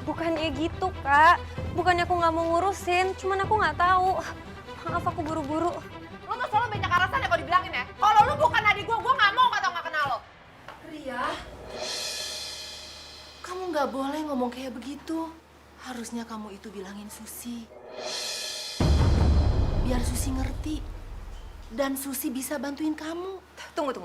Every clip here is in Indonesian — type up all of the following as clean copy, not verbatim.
Bukannya gitu, Kak. Bukannya aku nggak mau ngurusin, cuman aku nggak tahu. Maaf, aku buru-buru. Lo tuh selalu banyak alasan ya kalau dibilangin ya. Kalau lo bukan adik gue nggak mau atau nggak kenal lo. Ria, kamu nggak boleh ngomong kayak begitu. Harusnya kamu itu bilangin Susi. Biar Susi ngerti. Dan Susi bisa bantuin kamu. Tunggu.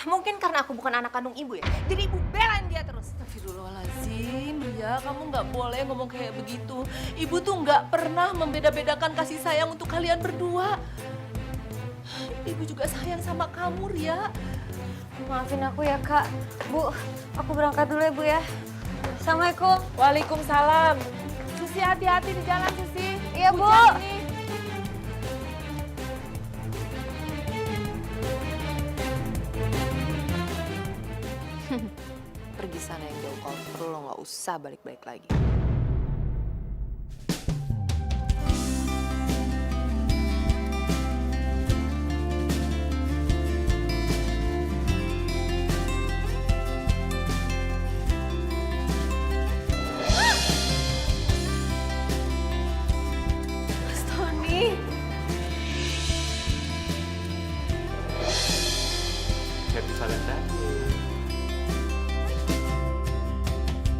Mungkin karena aku bukan anak kandung ibu ya. Jadi ibu belain dia terus. Astagfirullahaladzim, Ria, kamu nggak boleh ngomong kayak begitu. Ibu tuh nggak pernah membeda-bedakan kasih sayang untuk kalian berdua. Ibu juga sayang sama kamu, Ria. Maafin aku ya, Kak. Bu, aku berangkat dulu ya, Bu ya. Assalamualaikum. Waalaikumsalam. Susi hati-hati di jalan Susi. Iya, Bu. Hujan ini. Pergi sana yang jauh, kalau perlu lo nggak usah balik-balik lagi. Mas Tony. Happy Valentine.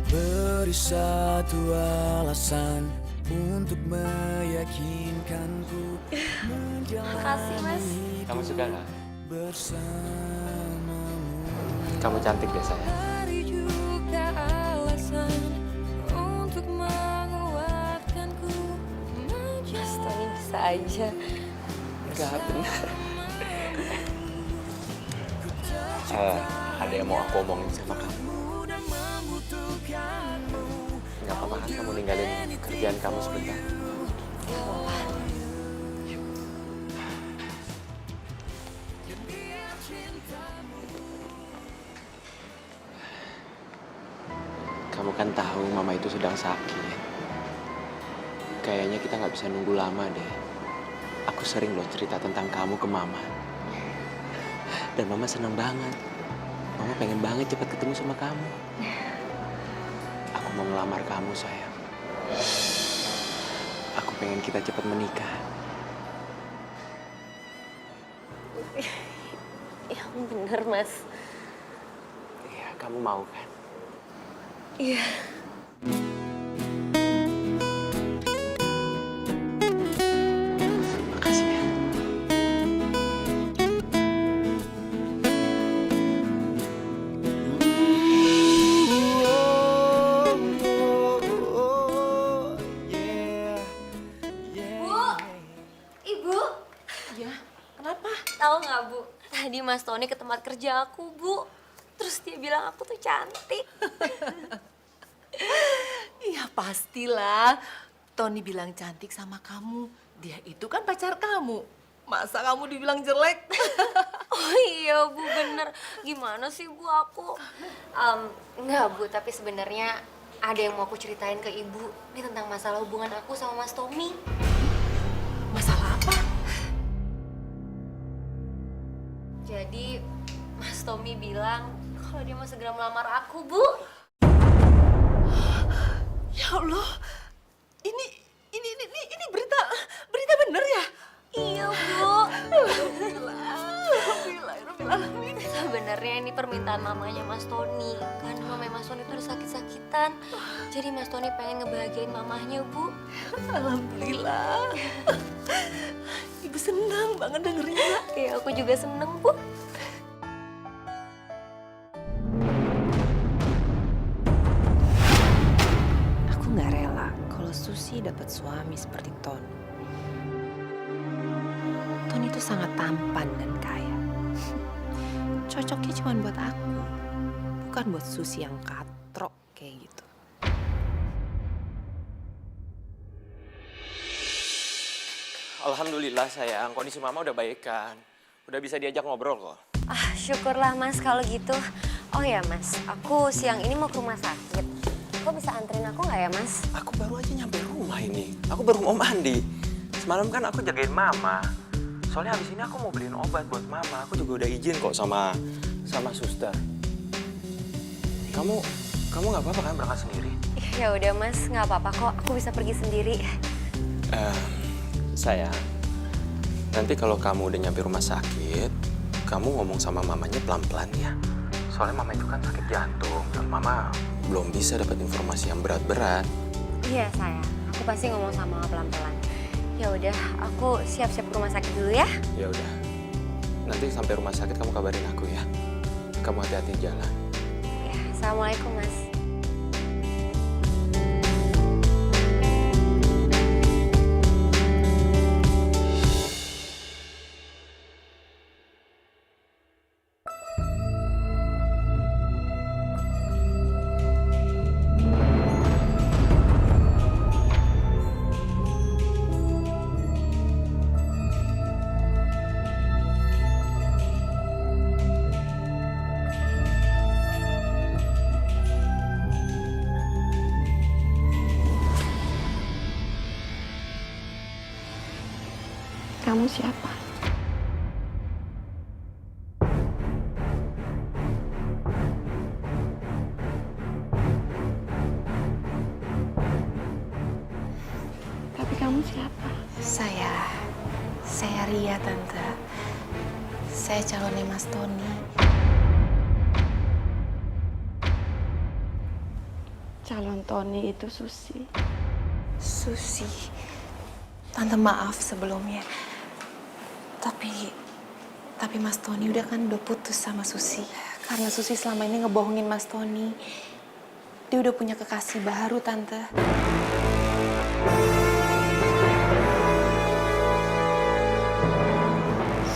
Beri satu alasan untuk meyakinkanku Makasih, Mas. Kamu suka nggak? bersamamu. Kamu cantik deh sayang. Hari juga alasan untuk menguatkanku. Mas Tony bisa aja. Enggak benar. Ada yang mau aku omongin sama kamu. Nggak apa-apa kan kamu ninggalin kerjaan kamu sebentar? Kamu kan tahu mama itu sedang sakit. Kayaknya kita nggak bisa nunggu lama deh. Aku sering loh cerita tentang kamu ke mama. Dan mama senang banget. Mama pengen banget cepat ketemu sama kamu. Aku mau ngelamar kamu, sayang. Aku pengen kita cepat menikah. Yang bener, Mas. Iya, kamu mau kan? Iya. Makasih ya. Bu, Ibu. Ya, kenapa? Tahu nggak, Bu? Tadi Mas Tony ke tempat kerja aku, Bu. Terus dia bilang aku tuh cantik. Iya pastilah. Tony bilang cantik sama kamu. Dia itu kan pacar kamu. Masa kamu dibilang jelek? Oh iya, Bu, bener. Gimana sih, Bu, aku? Enggak, Bu, tapi sebenarnya ada yang mau aku ceritain ke Ibu. Ini tentang masalah hubungan aku sama Mas Tommy. Masalah apa? Jadi, Mas Tommy bilang kalau dia mau segera melamar aku, Bu. Ya Allah, ini berita bener ya? Iya, Bu. Alhamdulillah. Sebenarnya ini permintaan mamanya Mas Tony. Kan mamanya Mas Tony itu udah sakit-sakitan. Jadi Mas Tony pengen ngebahagiain mamahnya, Bu. Alhamdulillah. Ibu senang banget dengernya. Iya, aku juga seneng, Bu. Aku nggak rela kalau Susi dapat suami seperti Ton. Ton itu sangat tampan dan kaya. Cocoknya cuma buat aku, bukan buat Susi yang katrok kayak gitu. Alhamdulillah sayang, kondisi mama udah baik kan. Udah bisa diajak ngobrol kok. Ah, syukurlah, Mas, kalau gitu. Oh ya, Mas, aku siang ini mau ke rumah sakit. Kok bisa anterin aku nggak ya, Mas? Aku baru aja nyampe rumah ini. Aku baru mau mandi. Semalam kan aku jagain mama. Soalnya habis ini aku mau beliin obat buat mama. Aku juga udah izin kok sama suster. Kamu nggak apa-apa kan berangkat sendiri? Iya, Ya udah Mas, nggak apa-apa kok. Aku bisa pergi sendiri. Sayang, nanti kalau kamu udah nyampe rumah sakit, kamu ngomong sama mamanya pelan-pelan ya. Soalnya mama itu kan sakit jantung dan mama belum bisa dapat informasi yang berat-berat. Iya sayang, aku pasti ngomong sama Mama pelan-pelan. Ya udah, aku siap-siap ke rumah sakit dulu ya. Ya udah, nanti sampai rumah sakit kamu kabarin aku ya. Kamu hati-hati di jalan. Ya, Assalamualaikum Mas. Kamu siapa? Tapi kamu siapa? Saya Ria, Tante. Saya calonnya Mas Tony. Calon Tony itu Susi. Susi. Tante maaf sebelumnya. Tapi Mas Tony udah putus sama Susi. Karena Susi selama ini ngebohongin Mas Tony. Dia udah punya kekasih baru, Tante.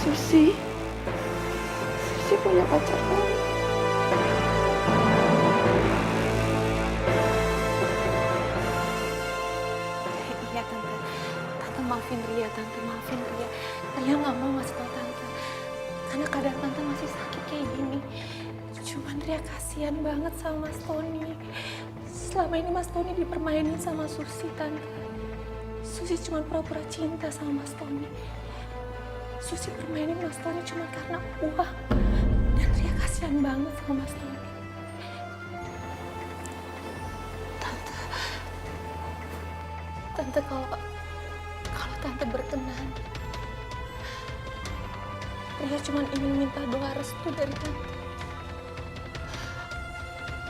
Susi punya pacar baru. Iya, Tante. Tante maafin Ria, Tante. Maafin Ria. Ria nggak mau ngasih tau Tante. Karena keadaan Tante masih sakit kayak gini. Cuman Ria kasihan banget sama Mas Tony. Selama ini Mas Tony dipermainin sama Susi, Tante. Susi cuma pura-pura cinta sama Mas Tony. Susi permainin Mas Tony cuma karena uang. Dan Ria kasihan banget sama Mas Tony. Tante kalau Tante berkenan, Ria cuma ingin minta doa restu dari Tante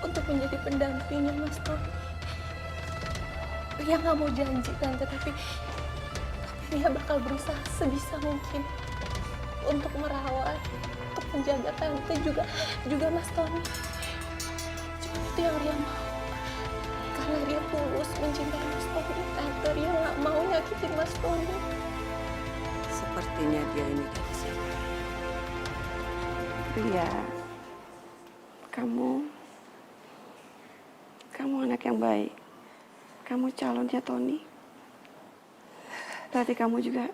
untuk menjadi pendampingnya Mas Tony. Ria nggak mau janji Tante, tapi Ria bakal berusaha sebisa mungkin untuk merawat, untuk menjaga Tante juga Mas Tony. Cuma itu yang Ria mau. Karena Ria tulus mencintai Mas Tony, Tante. Ria nggak mau nyakitin Mas Tony. Sepertinya dia ini dari siapa? Ria, kamu anak yang baik. Kamu calonnya Tony. Berarti kamu juga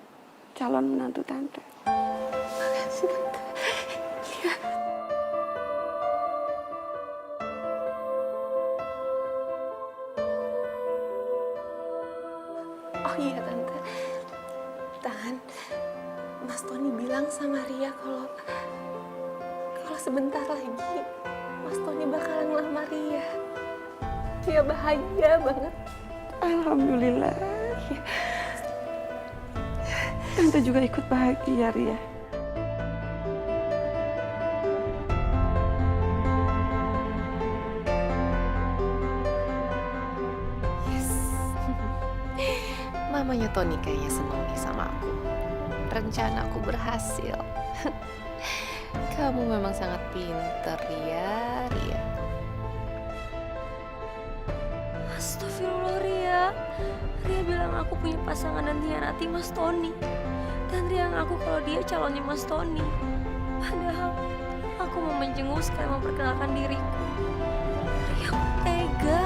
calon menantu Tante. Makasih, Tante. Iya. Oh iya, Tante. Mas Tony bilang sama Ria kalau sebentar lagi Mas Tony bakalan ngelamar Ria. Ria bahagia banget. Alhamdulillah. Tante juga ikut bahagia, Ria. Mamanya Tony kayaknya seneng nih sama aku. Rencana aku berhasil. Kamu memang sangat pinter, Ria. Astagfirullah Ria. Ria bilang aku punya pasangan dan hianati Mas Tony. Dan Ria ngaku kalau dia calonnya Mas Tony. Padahal aku mau menjenguk sekali memperkenalkan diriku. Ria tega.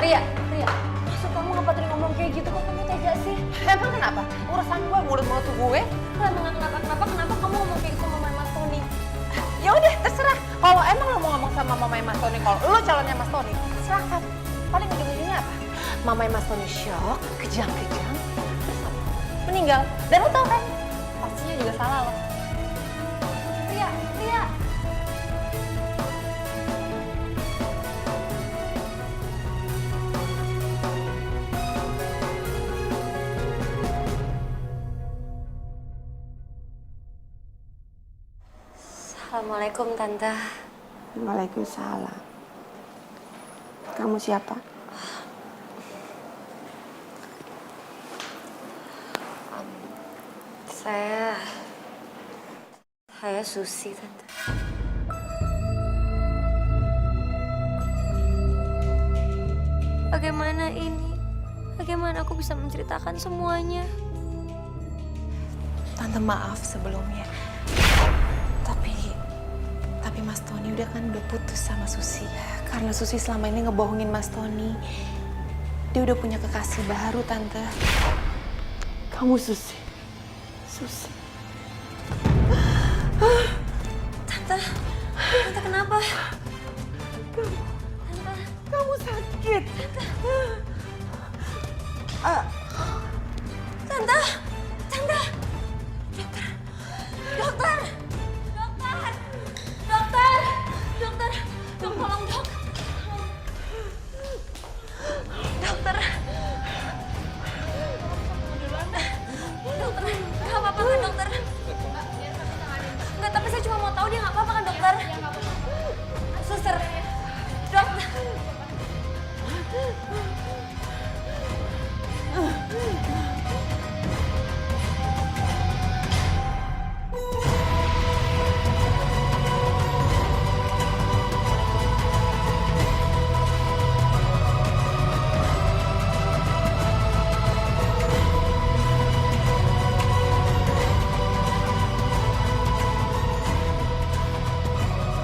Ria. Maksud kamu ngapa tadi ngomong kayak gitu? Kok kamu tega sih? Emang kenapa? Urusan gue, mulut-mulut gue. Kenapa kamu ngomong kayak gitu sama Mas Tony? Ya udah, terserah. Kalau emang lo mau ngomong sama mamanya Mas Tony, kalau lo calonnya Mas Tony, silahkan. Paling ujung-ujungnya apa? mamanya Mas Tony shock, kejang-kejang, terus apa? Meninggal. Dan lo tau kan? Pastinya juga salah lo. Ria, Ria. Assalamualaikum Tante. Waalaikumsalam. Kamu siapa? Saya Susi Tante. Bagaimana ini? Bagaimana aku bisa menceritakan semuanya? Tante maaf sebelumnya. Tapi Mas Tony udah putus sama Susi. Karena Susi selama ini ngebohongin Mas Tony. Dia udah punya kekasih baru, Tante. Kamu Susi. Susi. Tante kenapa? Kamu sakit. Tante, dokter, tolong dok. Dokter, nggak apa-apa kan dokter? Nggak, tapi saya cuma mau tahu dia nggak apa-apa kan dokter? Suster, dokter.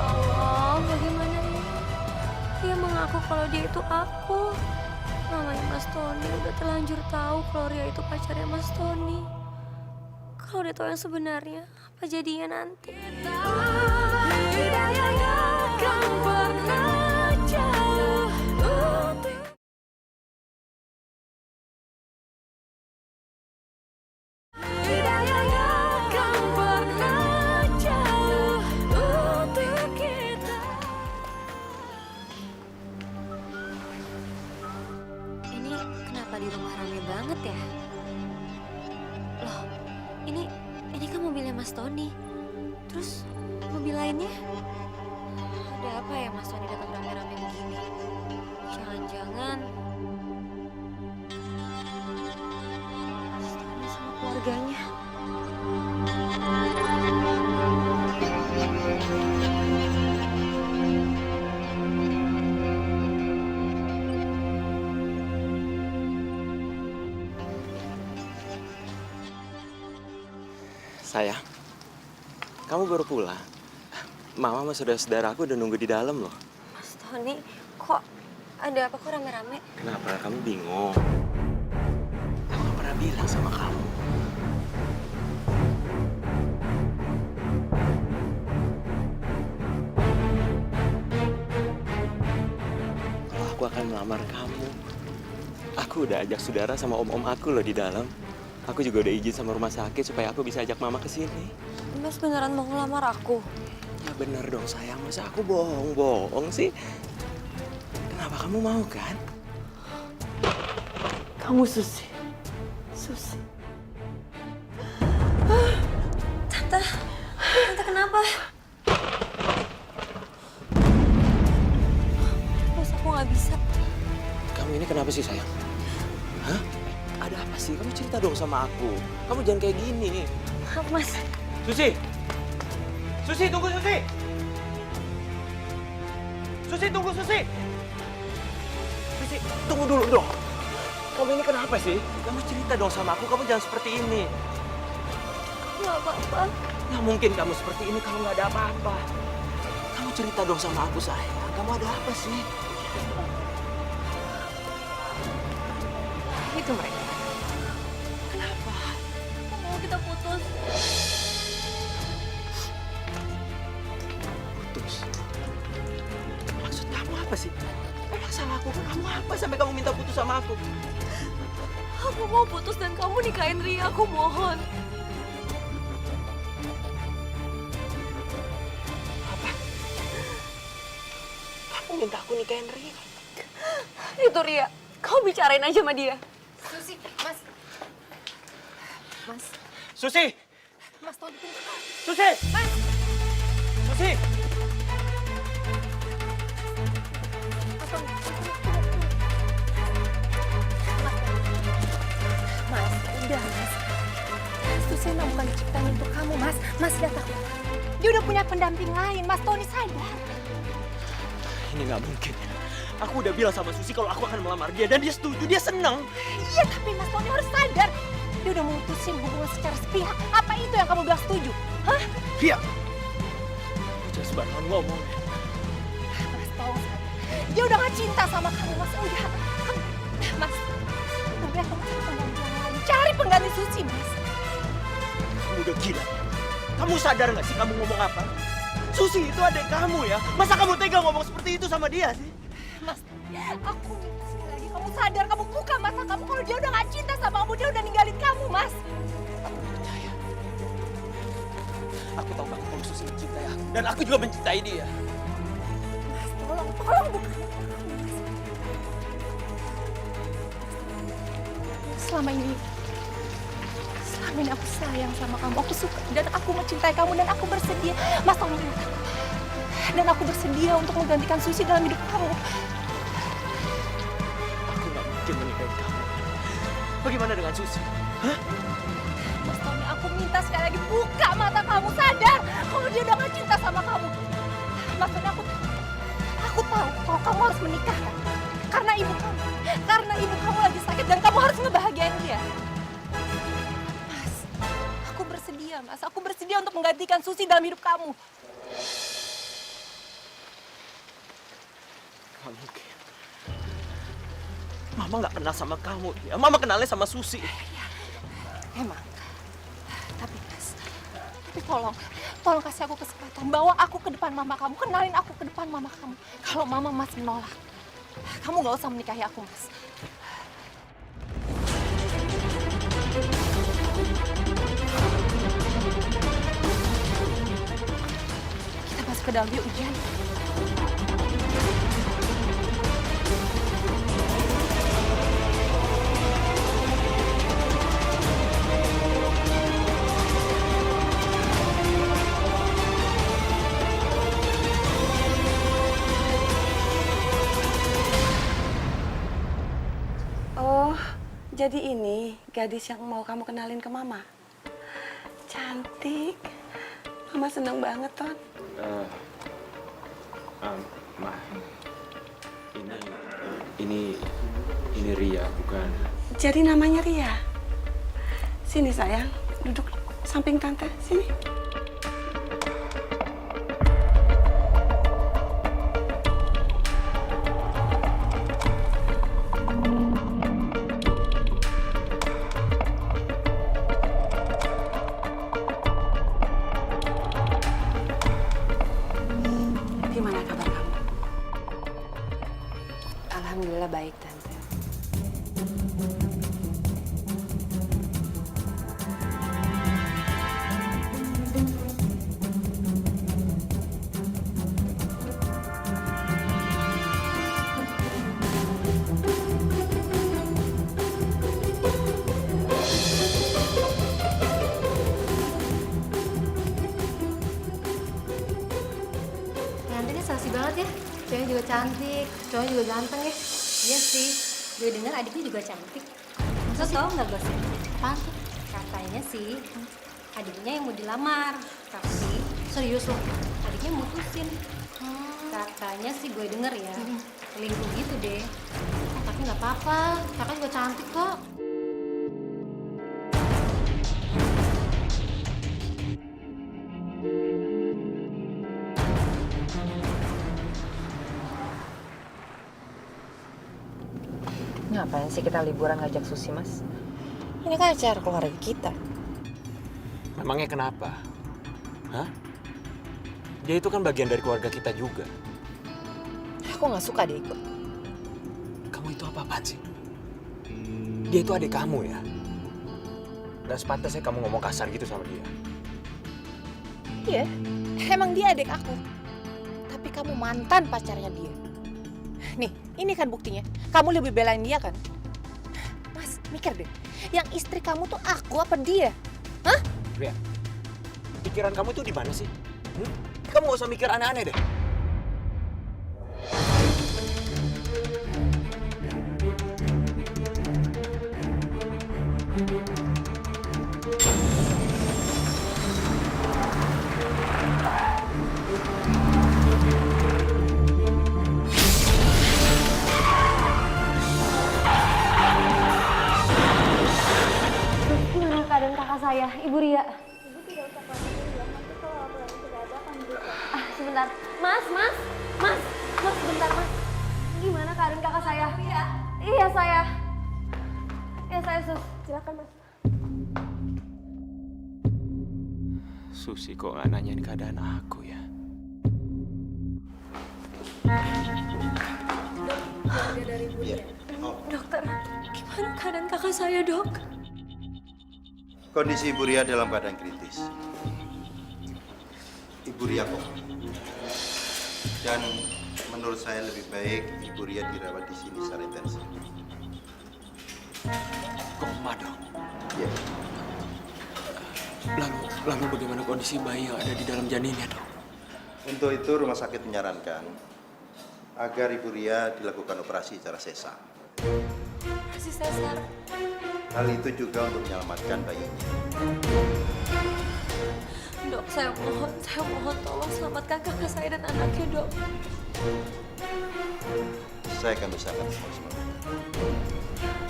Allah, bagaimana ini? Dia mengaku kalau dia itu aku. Mamanya Mas Tony udah terlanjur tahu kalau Ria itu pacarnya Mas Tony. Kalau dia tahu yang sebenarnya, apa jadinya nanti? Ini kenapa di rumah rame banget ya? Loh, ini kan mobilnya Mas Tony. Terus mobil lainnya? Ada apa ya Mas Tony datang rame-rame begini? Jangan-jangan Mas Tony sama keluarganya. Sayang, kamu baru pulang. Mama sama saudara-saudara aku udah nunggu di dalam loh. Mas Tony, kok ada apa kok rame-rame? Kenapa kamu bingung? Aku nggak pernah bilang sama kamu. Kalau aku akan melamar kamu. Aku udah ajak saudara sama om-om aku loh di dalam. Aku juga udah izin sama rumah sakit supaya aku bisa ajak mama ke sini. Mas beneran mau ngelamar aku? Ya bener dong sayang, masa aku bohong-bohong sih? Kenapa kamu mau kan? Kamu Susi. Susi. Tante kenapa? Mas aku nggak bisa. Kamu ini kenapa sih sayang? Hah? Ada apa sih? Kamu cerita dong sama aku. Kamu jangan kayak gini. Maaf Mas. Susi! Susi, tunggu Susi! Susi, tunggu Susi! Susi, tunggu dulu dong. Kamu ini kenapa sih? Kamu cerita dong sama aku, kamu jangan seperti ini. Nggak apa-apa. Nggak mungkin kamu seperti ini kalau nggak ada apa-apa. Kamu cerita dong sama aku sayang. Kamu ada apa sih? Itu mereka. Kenapa? Mau kita putus. Putus. Maksud kamu apa sih? Emang salah aku kan kamu Mau apa sampai kamu minta putus sama aku? Aku mau putus dan kamu nikahin Ria, aku mohon. Kamu minta aku nikahin Ria? Itu Ria, kau bicarain aja sama dia. Susi, Mas. Mas. Susi! Mas, tolong tunggu. Susi! Mas. Susi! Mas, tolong. Mas, udah, Mas. Susi emang bukan diciptain untuk kamu, Mas. Mas, lihat aku. Dia udah punya pendamping lain, Mas. Tony sadar. Ini nggak mungkin. Aku udah bilang sama Susi kalau aku akan melamar dia dan dia setuju, dia senang. Iya, tapi Mas Tony harus sadar. Dia udah memutusin hubungan secara sepihak. Apa itu yang kamu bilang setuju? Hah? Ria! Kamu jangan sembarangan ngomong. Mas, tolong sadar. Dia udah gak cinta sama kamu, Mas. Udah. Mas, udah kamu cari pengganti yang lain. Cari pengganti Susi, Mas. Kamu udah gila. Kamu sadar nggak sih kamu ngomong apa? Susi itu adik kamu ya. Masa kamu tega ngomong seperti itu sama dia sih? Mas, aku minta sekali lagi kamu sadar, kamu buka mata kamu kalau dia udah gak cinta sama kamu, dia udah ninggalin kamu, Mas. Aku percaya. Aku tahu banget kalau Susi mencintai aku. Dan aku juga mencintai dia. Mas, tolong buka mata kamu, Mas. Selama ini aku sayang sama kamu, aku suka dan aku mencintai kamu dan aku bersedia. Mas, tolong ingat aku. Dan aku bersedia untuk menggantikan Susi dalam hidup kamu. Aku nggak mungkin menikahi kamu. Bagaimana dengan Susi? Hah? Mas Tony, aku minta sekali lagi buka mata kamu, sadar kalau dia udah gak cinta sama kamu. Mas Tony, aku tahu kalau kamu harus menikah karena ibu kamu lagi sakit dan kamu harus ngebahagiain dia. Mas, aku bersedia untuk menggantikan Susi dalam hidup kamu. Gak mungkin. Mama nggak kenal sama kamu. Ya. Mama kenalnya sama Susi. Emang. Tapi Mas, tolong kasih aku kesempatan. Bawa aku ke depan mama kamu. Kenalin aku ke depan mama kamu. Kalau mama masih menolak, kamu nggak usah menikahi aku, Mas. Kita masuk ke dalam yuk, ujian. Jadi ini gadis yang mau kamu kenalin ke Mama. Cantik. Mama seneng banget, Ton. Ma, ini Ria, bukan? Jadi namanya Ria. Sini sayang, duduk samping tante. Sini. Gimana kabar kamu? Alhamdulillah baik, Tante. Cantiknya seksi banget ya. Ceweknya juga cantik, cowoknya juga ganteng ya. Iya sih, gue dengar adiknya juga cantik. Masa tau nggak gosip? Apaan tuh? Katanya sih, adiknya yang mau dilamar. Tapi serius loh, adiknya mutusin. Katanya sih gue denger ya, selingkuh gitu deh. Tapi nggak apa-apa, kakak juga cantik kok. Ngapain sih kita liburan ngajak Susi, Mas? Ini kan acara keluarga kita. Memangnya kenapa? Hah? Dia itu kan bagian dari keluarga kita juga. Aku nggak suka dia ikut. Kamu Kamu itu apa-apaan sih? Dia itu adik kamu ya. Gak sepantasnya kamu ngomong kasar gitu sama dia. Iya, emang dia adik aku. Tapi kamu mantan pacarnya dia. Nih, ini kan buktinya. Kamu lebih belain dia kan? Mas, mikir deh. Yang istri kamu tuh aku apa dia? Hah? Ria, pikiran kamu tuh di mana sih? Kamu gak usah mikir aneh-aneh deh. Gimana keadaan kakak saya, Ibu Ria? Sebentar, Mas, sebentar, Mas. Gimana keadaan kakak saya? Iya, saya, Sus. Silakan, Mas. Susi kok gak nanyain keadaan aku ya? Dokter, gimana keadaan kakak saya, Dok? Kondisi Ibu Ria dalam keadaan kritis. Ibu Ria koma. Dan menurut saya lebih baik Ibu Ria dirawat di sini secara intensif. Koma dong. Iya. Lalu bagaimana kondisi bayi yang ada di dalam janinnya, Dok? Untuk itu rumah sakit menyarankan agar Ibu Ria dilakukan operasi secara sesar. Masih sesar. Hal itu juga untuk menyelamatkan bayinya. Dok, saya mohon tolong selamatkan kakak saya dan anaknya, Dok. Saya akan usahakan semua.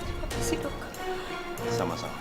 Terima kasih, Dok. Sama-sama.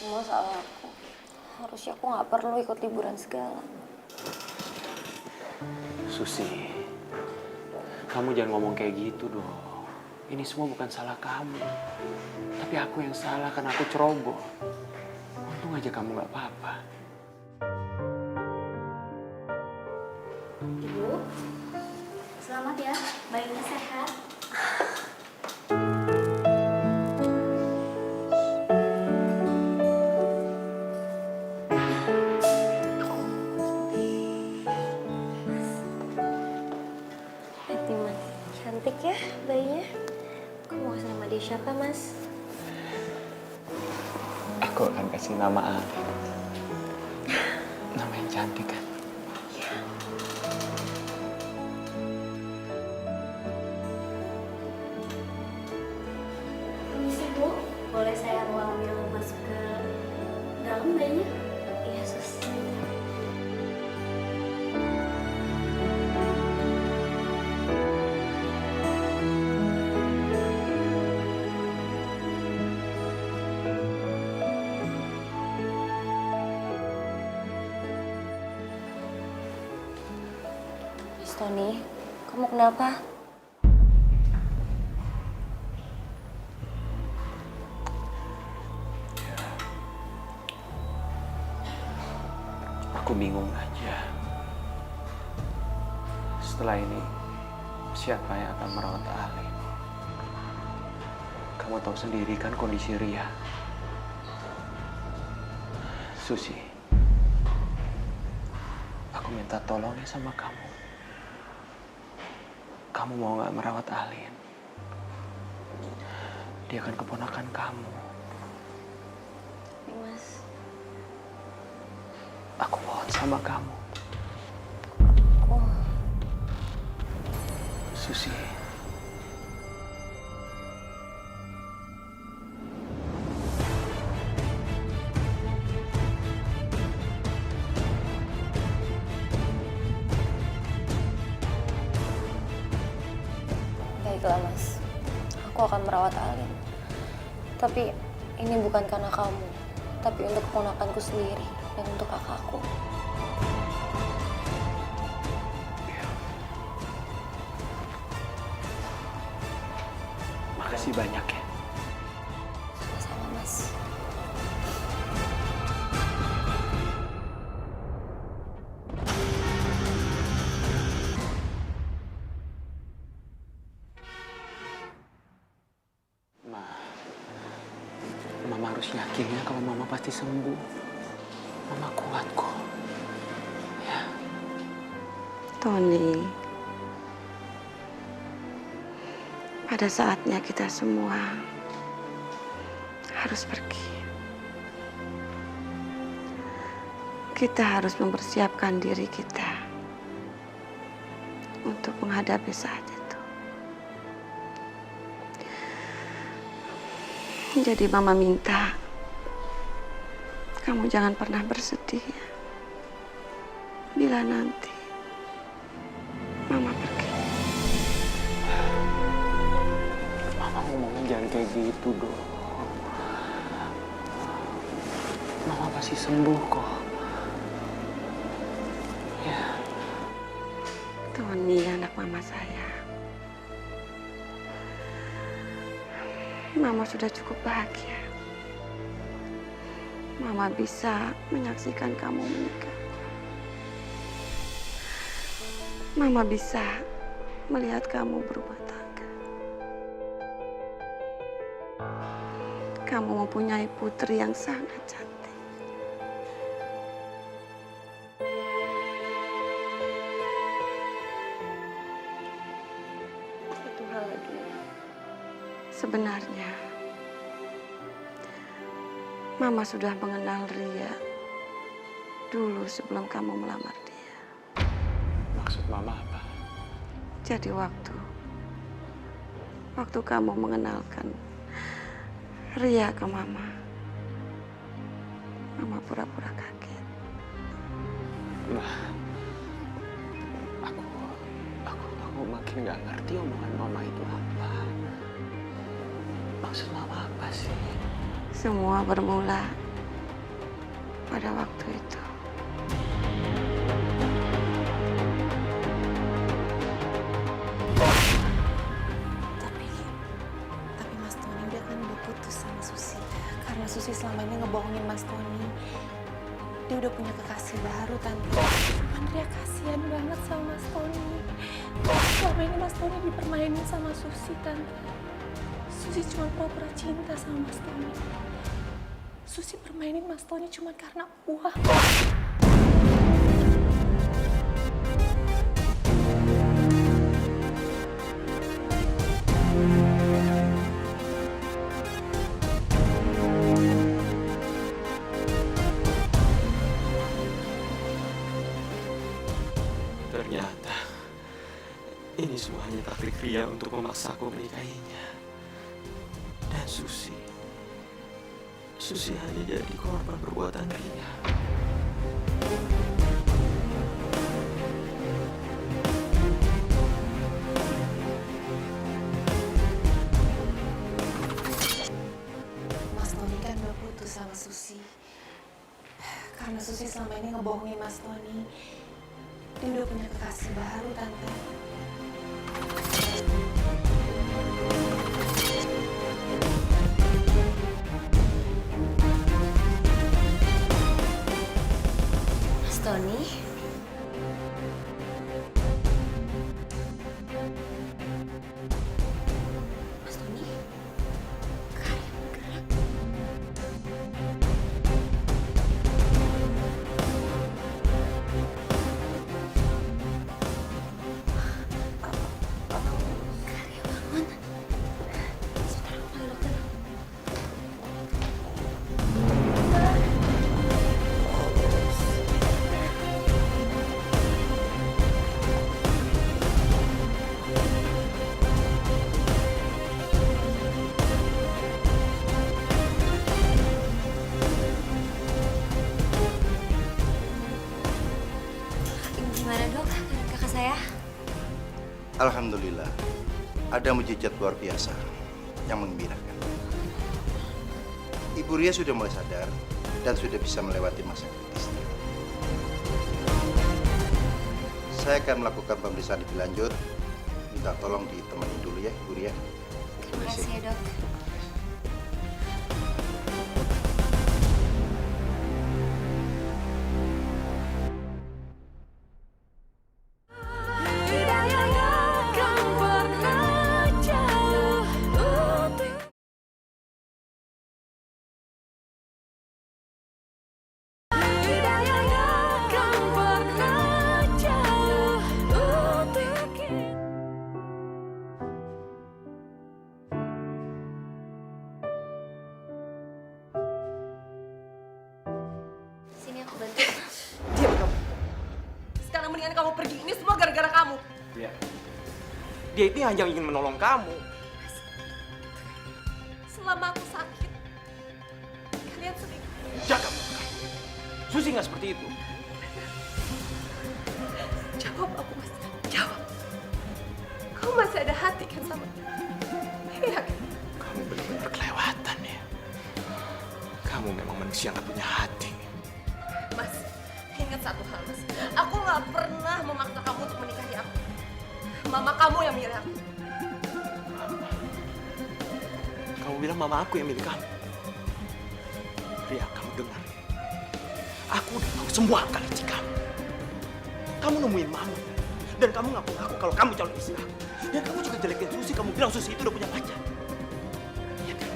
Semua salah aku. Harusnya aku nggak perlu ikut liburan segala. Susi, kamu jangan ngomong kayak gitu dong. Ini semua bukan salah kamu. Tapi aku yang salah karena aku ceroboh. Untung aja kamu nggak apa-apa. Ibu, selamat ya, bayinya sehat. Nanti, Mas. Cantik ya bayinya. Kamu mau sama dia siapa, Mas? Aku akan kasih nama Alin. Nama yang cantik kan? Permisi Bu, boleh saya ambil masuk ke dalam bayinya? Iya, Sus. Miss Tony, kamu kenapa? Aku bingung aja. Setelah ini, siapa yang akan merawat Alin? Kamu tahu sendiri kan kondisi Ria. Susi, aku minta tolong ya sama kamu. Kamu mau nggak merawat Alin? Dia kan keponakan kamu. Tapi, Mas, Aku mohon sama kamu. Susi. akan merawat Alin. Tapi ini bukan karena kamu, tapi untuk keponakanku sendiri dan untuk kakakku. Makasih banyak ya. Sama-sama, Mas. Mama harus yakin ya kalau Mama pasti sembuh. Mama kuat kok. Ya. Tony, pada saatnya kita semua harus pergi. Kita harus mempersiapkan diri kita untuk menghadapi saat itu. Jadi Mama minta kamu jangan pernah bersedih ya. Bila nanti Mama pergi. Mama ngomongnya jangan kayak gitu dong. Mama pasti sembuh kok. Ya. Tony, anak Mama saya. Mama sudah cukup bahagia. Mama bisa menyaksikan kamu menikah. Mama bisa melihat kamu berumah tangga. Kamu mempunyai putri yang sangat cantik. Satu hal lagi. Sebenarnya, Mama sudah mengenal Ria dulu sebelum kamu melamar dia. Maksud Mama apa? Jadi waktu kamu mengenalkan Ria ke Mama pura-pura kaget. Aku makin gak ngerti omongan Mama itu apa. Maksud Mama apa sih? Semua bermula pada waktu itu. Tapi Mas Tony udah kan udah putus sama Susi. Karena Susi selama ini ngebohongin Mas Tony. Dia udah punya kekasih baru, Tante. Andrea kasihan banget sama Mas Tony. Selama ini Mas Tony dipermainin sama Susi, Tante. Susi cuma pura-pura cinta sama Mas Tony. Susi permainin Mas Tony cuma karena uang. Ternyata ini semuanya taktik Ria untuk memaksaku menikahinya. Dan Susi hanya jadi korban perbuatan Ria. Mas Tony kan udah putus sama Susi. Karena Susi selama ini ngebohongin Mas Tony. Dia udah punya kekasih baru, Tante. Mas Tony? Mas Tony? Gimana dok, kakak saya? Alhamdulillah, ada mujizat luar biasa. yang menggembirakan. Ibu Ria sudah mulai sadar dan sudah bisa melewati masa kritisnya. Saya akan melakukan pemeriksaan lebih lanjut. Minta tolong ditemani dulu ya, Ibu Ria. Terima kasih ya, Dok. Sini aku bantu. Diam kamu. Sekarang mendingan kamu pergi. Ini semua gara-gara kamu. Ria, dia itu hanya ingin menolong kamu. Selama aku sakit, kalian sering. Jaga mulut kamu. Susi nggak seperti itu. Jawab aku, Mas. Jawab. Kamu masih ada hati kan sama dia? Iya kan? Kamu benar-benar kelewatan ya. Kamu memang manusia nggak punya hati. Mas, ingat satu hal, Mas. Aku nggak pernah memaksa kamu untuk menikahi aku. Mama kamu yang milih aku. Kamu bilang mama aku yang milik kamu. Ria, kamu dengar. Aku udah tahu semua kalimat kamu. Kamu nemuin mama. Dan kamu ngaku aku kalau kamu calon istri aku. Dan kamu juga jelekin Susi. Kamu bilang Susi itu udah punya pacar. Iya kan?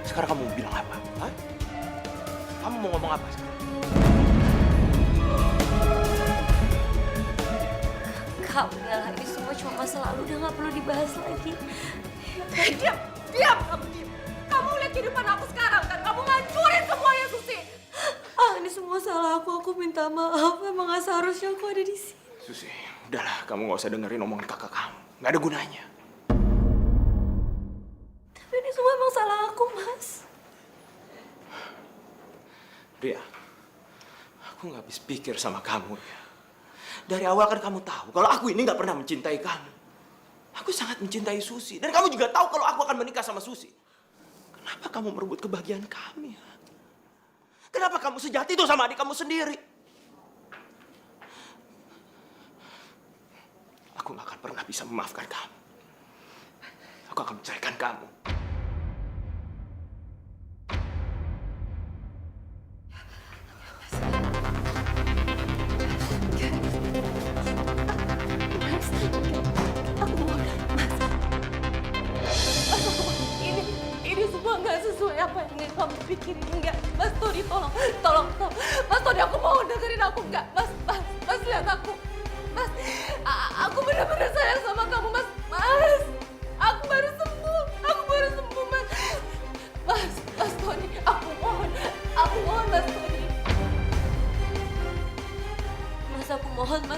Sekarang kamu mau bilang apa? Hah? Kamu mau ngomong apa sekarang? Kak, udahlah, ini semua cuma masa lalu, udah nggak perlu dibahas lagi. Diam! Diam! Kamu diam! Kamu lihat kehidupan aku sekarang kan? Kamu ngancurin semuanya, Susi! Ini semua salah aku minta maaf. Emang nggak seharusnya aku ada di sini. Susi, udahlah. Kamu nggak usah dengerin omongan kakak kamu. Nggak ada gunanya. Tapi ini semua emang salah aku, Mas. Ria, aku nggak habis pikir sama kamu ya. Dari awal kan kamu tahu kalau aku ini nggak pernah mencintai kamu. Aku sangat mencintai Susi. Dan kamu juga tahu kalau aku akan menikah sama Susi. Kenapa kamu merebut kebahagiaan kami? Ya? Kenapa kamu sejahat itu sama adik kamu sendiri? Aku nggak akan pernah bisa memaafkan kamu. Aku akan menceraikan kamu. Aku mohon, Mas. Ini semua nggak sesuai apa yang kamu pikirin. Enggak, Mas Tony, tolong. Mas Tony, aku mohon dengerin aku. Enggak, Mas lihat aku. Mas, aku benar-benar sayang sama kamu, Mas. Aku baru sembuh, Mas. Mas Tony, aku mohon, Mas Tony. Mas,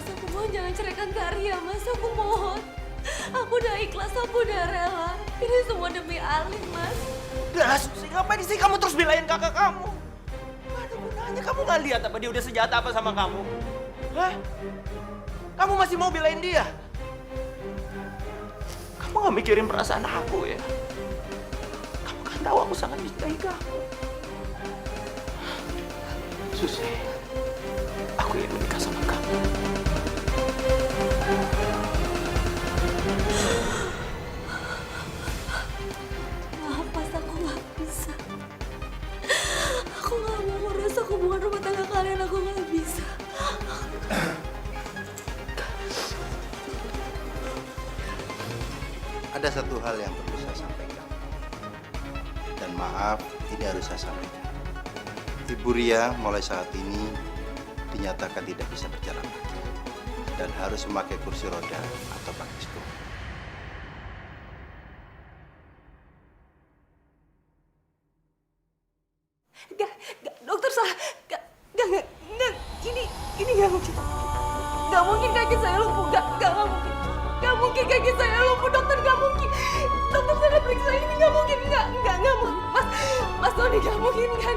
aku mohon jangan ceraikan Kak Ria, Mas, aku mohon. Aku udah ikhlas, aku udah rela. Ini semua demi Alin, Mas. Udah, Susi, ngapain sih kamu terus belain kakak kamu? Gak ada gunanya, kamu gak lihat apa dia udah sejahat apa sama kamu? Hah? Kamu masih mau belain dia? Kamu gak mikirin perasaan aku ya? Kamu kan tahu aku sangat mencintai kamu. Susi, aku ingin menikah sama kamu. Maaf, Mas, aku nggak bisa. Aku nggak mau merusak hubungan rumah tangga kalian, aku nggak bisa. Ada satu hal yang perlu saya sampaikan. Dan maaf, ini harus saya sampaikan. Ibu Ria mulai saat ini dinyatakan tidak bisa berjalan lagi. Dan harus memakai kursi roda atau pakai skru. Dokter salah. Ini nggak mungkin. Nggak mungkin kaki saya lumpuh. Nggak mungkin. Nggak mungkin kaki saya lumpuh, dokter. Nggak mungkin. Dokter saya periksa ini nggak mungkin. Nggak mungkin. Mas Tony, nggak mungkin kan?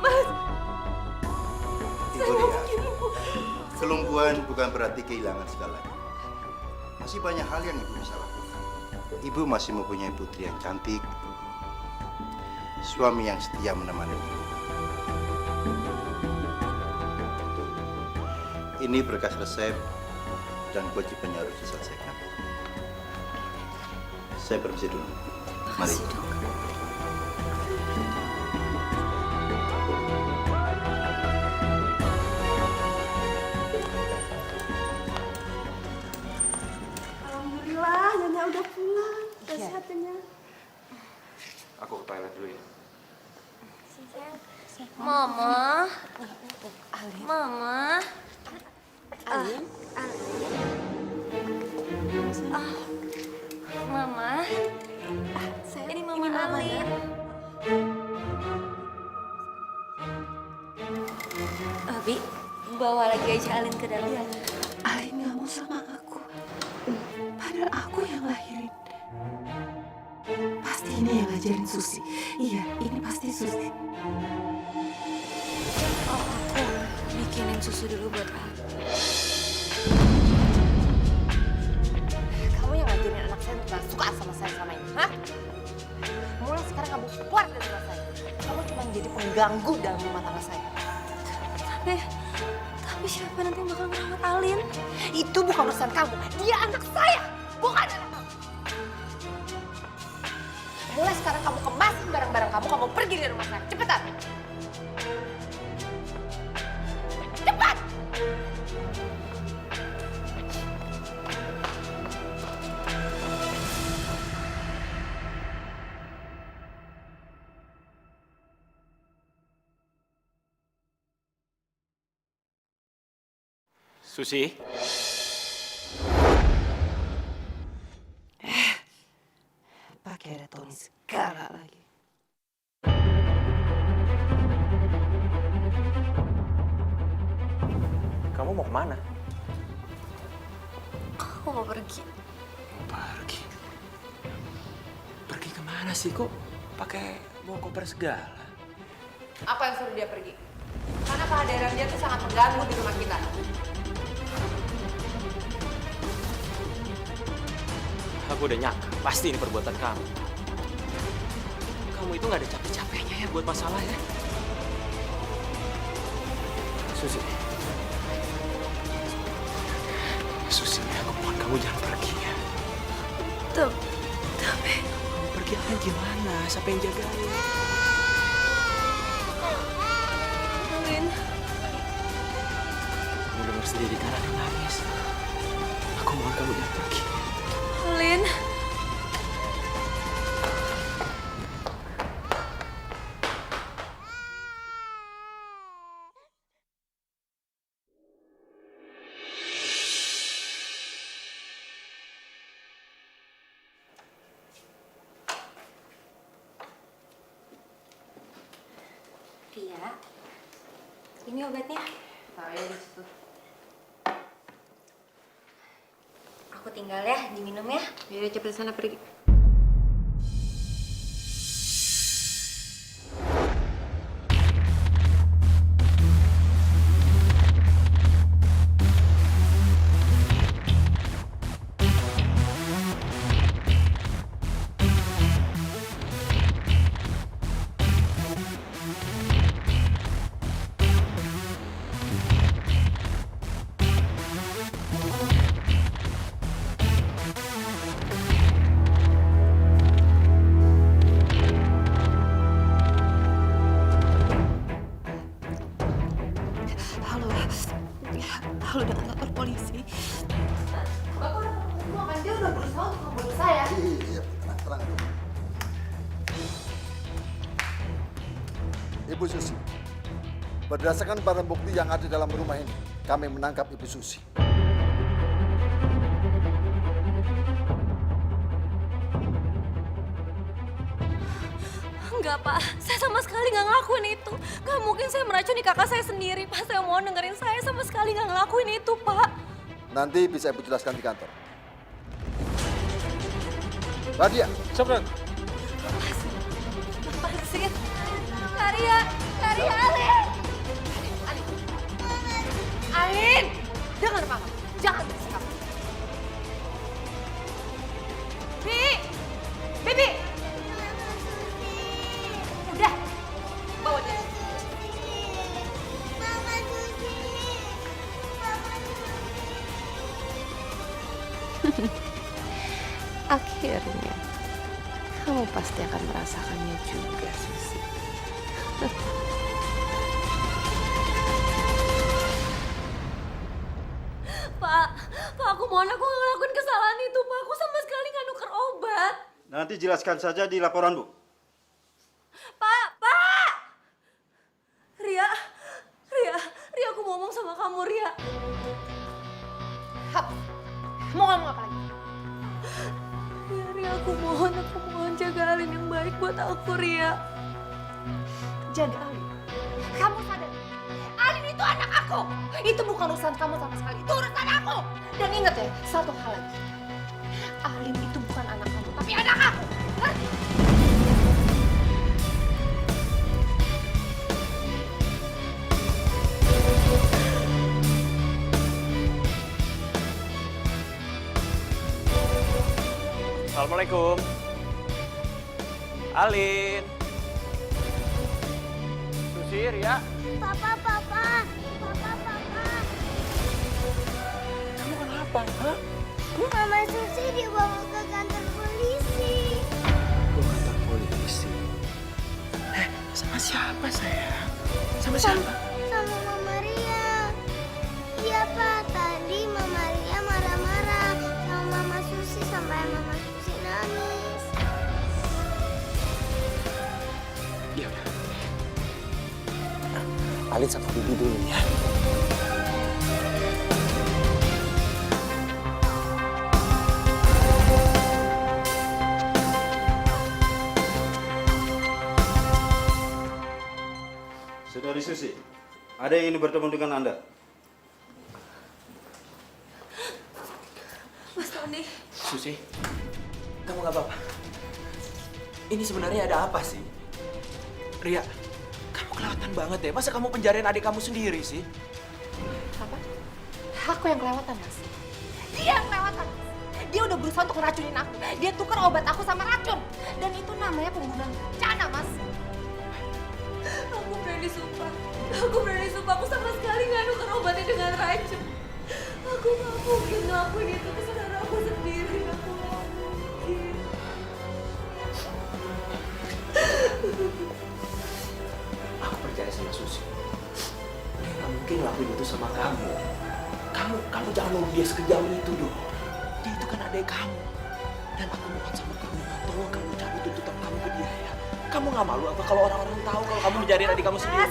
Mas. Ibu Ria, kelumpuhan bukan berarti kehilangan segalanya. Masih banyak hal yang ibu bisa lakukan. Ibu masih mempunyai putri yang cantik, suami yang setia menemani ibu. Ini berkas resep dan kewajibannya harus diselesaikan. Saya permisi dulu. Mari. Alhamdulillah, Nyonya udah pulang. Udah sehat ya, Nyonya. Aku ke toilet dulu ya. Mama. Mama. Alin, Mama. Ini Mama Alin. Abi, bawa lagi aja Alin ke dalam. Alin nggak mau sama aku. Padahal aku yang lahirin. Pasti ini yang ngajarin Susi. Iya, ini pasti Susi. Oh, aku bikinin susu dulu buat Al. Kamu yang ngajarin anak saya untuk gak suka sama saya selama ini, hah? Mulai sekarang kamu keluar dari rumah saya. Kamu cuma jadi pengganggu dalam rumah tangga saya. Tapi siapa nanti yang bakal ngerawat Alin? Itu bukan urusan kamu. Dia anak saya, bukan anak kamu. Mulai sekarang kamu kemasin barang-barang kamu pergi dari rumah saya. Cepetan. Cepat. Susi. Pakai ada Tony segala lagi. Kamu mau kemana? Aku mau pergi. Pergi. Pergi kemana sih kok? Pakai bawa koper segala. Apa yang suruh dia pergi? Karena kehadiran dia tuh sangat mengganggu di rumah kita. Aku udah nyangka, pasti ini perbuatan kamu. Kamu itu nggak ada capek-capeknya ya buat masalah ya. Susi. Susi, aku mohon kamu jangan pergi ya. Tapi Kamu pergi akan gimana? Siapa yang jagain? Alin, Kamu dengar sendiri kan ada yang nangis. Aku mohon kamu jangan pergi. Alin. Tia, ini obatnya. Tahu ya di situ. Aku tinggal ya, diminum ya. Yaudah cepet sana pergi. Halo, dengan kantor polisi. Bapak udah ketemu semua kan? Dia udah berusaha untuk membunuh saya. Iya, tenang. Ibu Susi, berdasarkan barang bukti yang ada dalam rumah ini, kami menangkap Ibu Susi. Enggak, Pak. Saya sama sekali nggak ngelakuin itu. Nggak mungkin saya meracuni kakak saya sendiri. Pak, saya mohon dengerin saya. Sama sekali nggak ngelakuin itu, Pak. Nanti bisa Ibu jelaskan di kantor. Radia, Sabran. Lepasin. Karia, Alin. Alin, dengar mama. Jangan berisik kamu. Bi, Akhirnya, kamu pasti akan merasakannya juga, Susi. Pak, aku mohon aku nggak ngelakuin kesalahan itu, Pak. Aku sama sekali nggak nuker obat. Nanti jelaskan saja di laporan, Bu. Pak! Ria, aku mau ngomong sama kamu, Ria. Mau ngomong apa lagi? Ria, aku mohon jaga Alin yang baik buat aku, Ria. Jaga Alin. Kamu sadar? Alin itu anak aku. Itu bukan urusan kamu sama sekali. Itu urusan aku. Dan ingat ya, satu hal lagi. Alin itu bukan anak kamu, tapi anak aku. Ngerti? Assalamualaikum. Alin. Susi, Ria. Papa. Kamu kenapa, ha? Mama Susi dibawa ke kantor polisi. Ke kantor polisi? Sama siapa, sayang? Sama siapa? Sama Mama Ria. Iya, Pak. Tadi Mama Ria marah-marah sama Mama Susi sampai Mama Susi nangis. Ya udah. Alin sama Bibi dulu ya. Saudari Susi, ada yang ingin bertemu dengan Anda. Mas Tony. Susi, kamu gak apa-apa? Ini sebenarnya ada apa sih? Ria, kamu kelewatan banget deh. Masa kamu penjarain adik kamu sendiri sih? Apa? Aku yang kelewatan, Mas. Dia yang kelewatan. Dia udah berusaha untuk ngeracunin aku. Dia tukar obat aku sama racun. Dan itu namanya pembunuhan berencana, Mas. Aku berani sumpah aku sama sekali nggak nuker obatnya dengan racun. Aku nggak mungkin ngelakuin itu ke saudara aku sendiri. Aku nggak mungkin. Aku percaya sama Susi. Dia nggak mungkin ngelakuin itu sama kamu. Kamu jangan nuduh dia sekejam itu dong. Dia itu kan adik kamu. Dan aku mohon sama kamu, tolong kamu cabut tuntutan kamu ke dia ya. Kamu nggak malu apa kalau orang-orang tahu kalau kamu menjadiin adik kamu sendiri?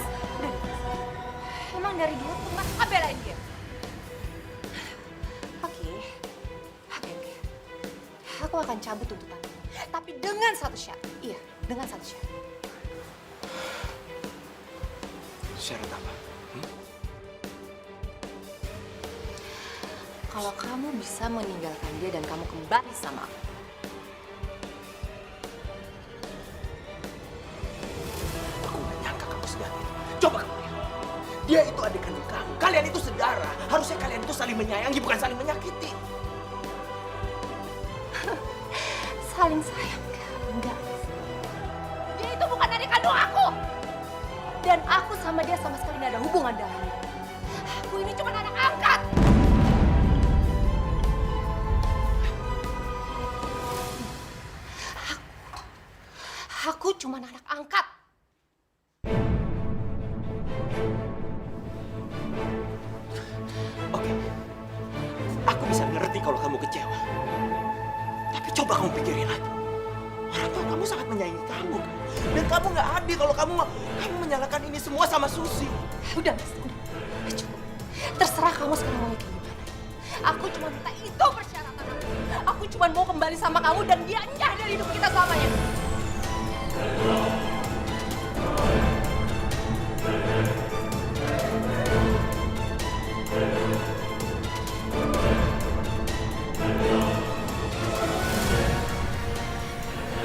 Emang dari dulu tuh Mas belain dia. Oke. Aku akan cabut tuntutan. Tapi dengan satu syarat. Iya, dengan satu syarat. Syarat apa? Kalau kamu bisa meninggalkan dia dan kamu kembali sama aku. Aku nggak nyangka kamu segan itu. Coba kamu lihat. Dia itu adik kandung kamu. Kalian itu saudara. Harusnya kalian itu saling menyayangi, bukan saling menyakiti. Saling sayang kan? Enggak. Dia itu bukan adik kandung aku. Dan aku sama dia sama sekali nggak ada hubungan darahnya. Aku ini cuma anak angkat. Aku cuma anak angkat. Oke. Aku bisa ngerti kalau kamu kecewa. Tapi coba kamu pikirin lagi. Orang tua kamu sangat menyayangi kamu kan? Dan kamu nggak adil kalau kamu menyalahkan ini semua sama Susi. Udah, Mas. Udah. Cukup. Terserah kamu sekarang mau kayak gimana. Aku cuma minta itu persyaratan aku. Aku cuma mau kembali sama kamu dan dia nyah dari hidup kita selamanya.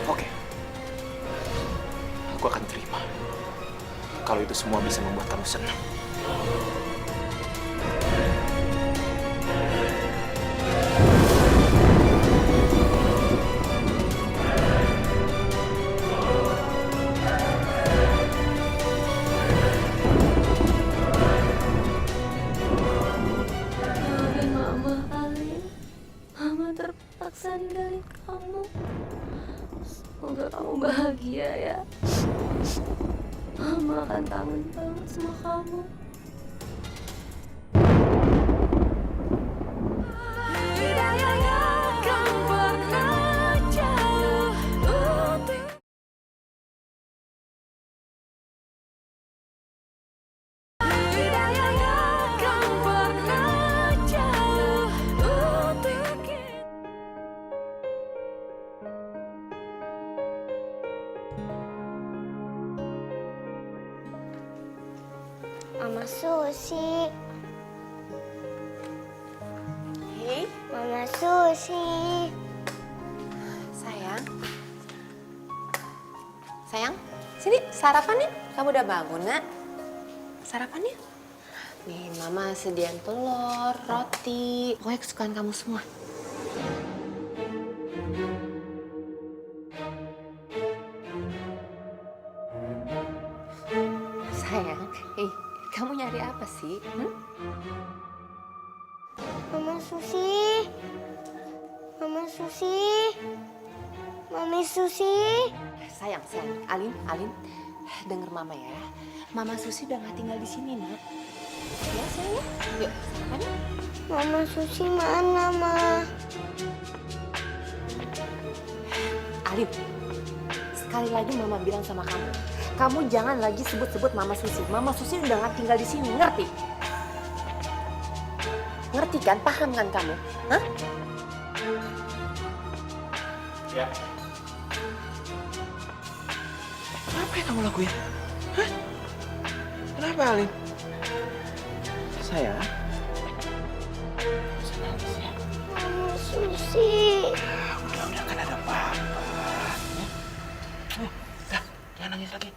Oke. Aku akan terima. Kalau itu semua bisa membuat kamu senang. Maafin Mama, Alin. Mama terpaksa. Mama akan kangen banget sama kamu. Mama Susi. Hei, Mama Susi. sayang. Sayang, sini sarapan ya. Kamu udah bangun, Nak? Sarapan ya? Nih, Mama sediain telur, roti, pokoknya kesukaan kamu semua. Sayang, kamu nyari apa sih? Mama Susi. Mama Susi. Mami Susi. Sayang, Alin, denger Mama ya. Mama Susi udah gak tinggal di sini, Nak. Ya, sayang ya. Yuk, sarapan yuk. Mama Susi mana, Ma? Alin, sekali lagi Mama bilang sama kamu, kamu jangan lagi sebut-sebut Mama Susi. Mama Susi udah gak tinggal di sini, ngerti? Ngerti kan? Paham kan kamu? Hah? Ya. Apa yang kamu lakuin? Hah? Kenapa, Alin? Sayang. Nangis ya. Mama Susi. Udah kan ada papa. Udah, jangan nangis lagi.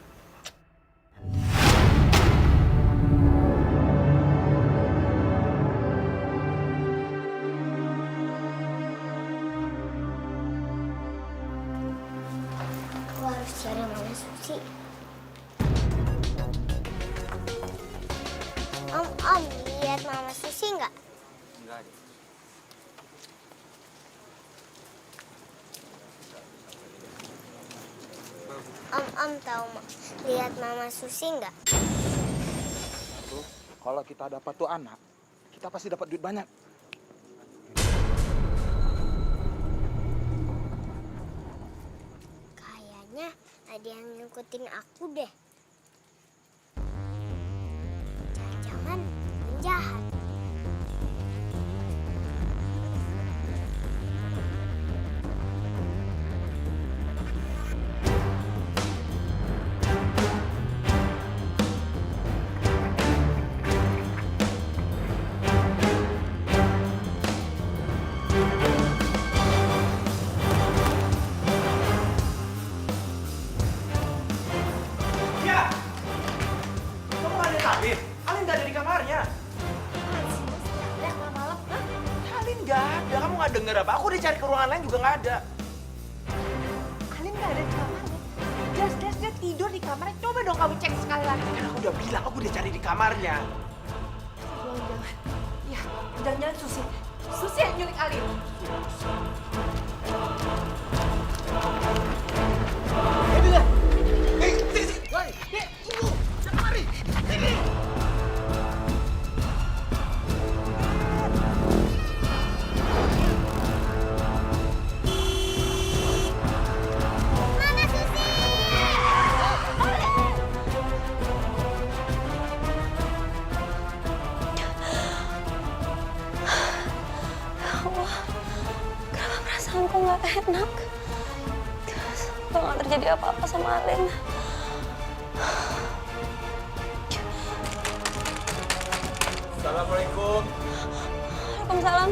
Aku harus cari Mama Susi. Om, lihat Mama Susi nggak? Enggak deh. Om tahu lihat Mama Susi nggak? Tuh, kalau kita dapat tuh anak, kita pasti dapat duit banyak. Kayaknya ada yang ngikutin aku deh. Jangan penjahat. Alin nggak ada di kamarnya. Alin nggak ada. Kamu nggak dengar apa? Aku udah cari ke ruangan lain juga nggak ada. Alin gak ada di kamarnya. Jelas-jelas dia tidur di kamarnya. Coba dong kamu cek sekali lagi. Kan aku udah bilang aku udah cari di kamarnya. Jangan-jangan. Ya, jangan-jangan Susi. Susi yang nyulik Alin. Allah, kenapa perasaanku nggak enak? Semoga nggak terjadi apa-apa sama Alin. Assalamualaikum. Waalaikumsalam.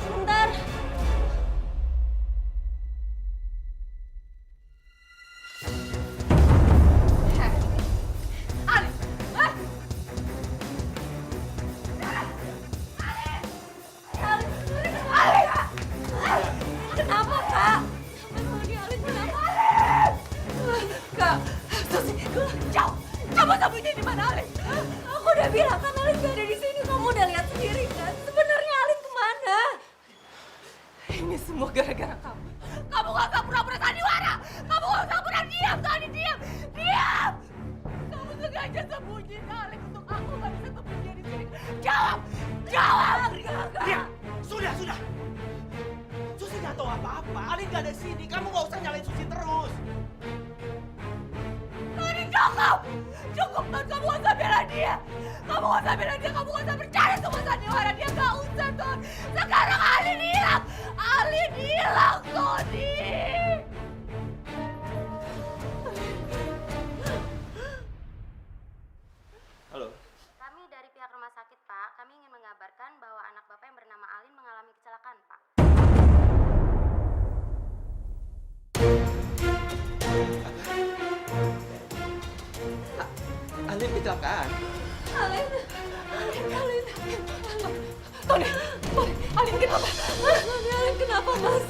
Sebentar. Kenapa, Kak? Kak, Susi, jauh. Kamu sembunyi di mana, Alin? Aku udah bilang kan Alin gak ada di sini. Kamu udah lihat sendiri kan? Sebenarnya Alin kemana? Ini semua gara-gara kamu. Kamu gak usah pura-pura sandiwara. Kamu gak usah pura Sadar, diam Tony, diam! Diam! Kamu sengaja sembunyiin Alin untuk aku nggak bisa ketemu dia di sini. Jawab! Jawab! Ria, sudah. Susi nggak tahu apa-apa. Alin nggak ada di sini. Kamu nggak usah nyalain Susi terus. Tony, cukup! Cukup, Ton. Kamu nggak usah bela dia. Kamu nggak usah bela dia. Kamu nggak usah percaya sama sandiwara dia. Nggak usah, Ton. Sekarang Alin hilang. Alin hilang, Tony. Halo. Kami dari pihak rumah sakit, Pak. Kami ingin mengabarkan bahwa anak Bapak yang bernama Alin mengalami kecelakaan, Pak. Alin kecelakaan. Alin. Tony, Alin kenapa? Alin kenapa, Mas?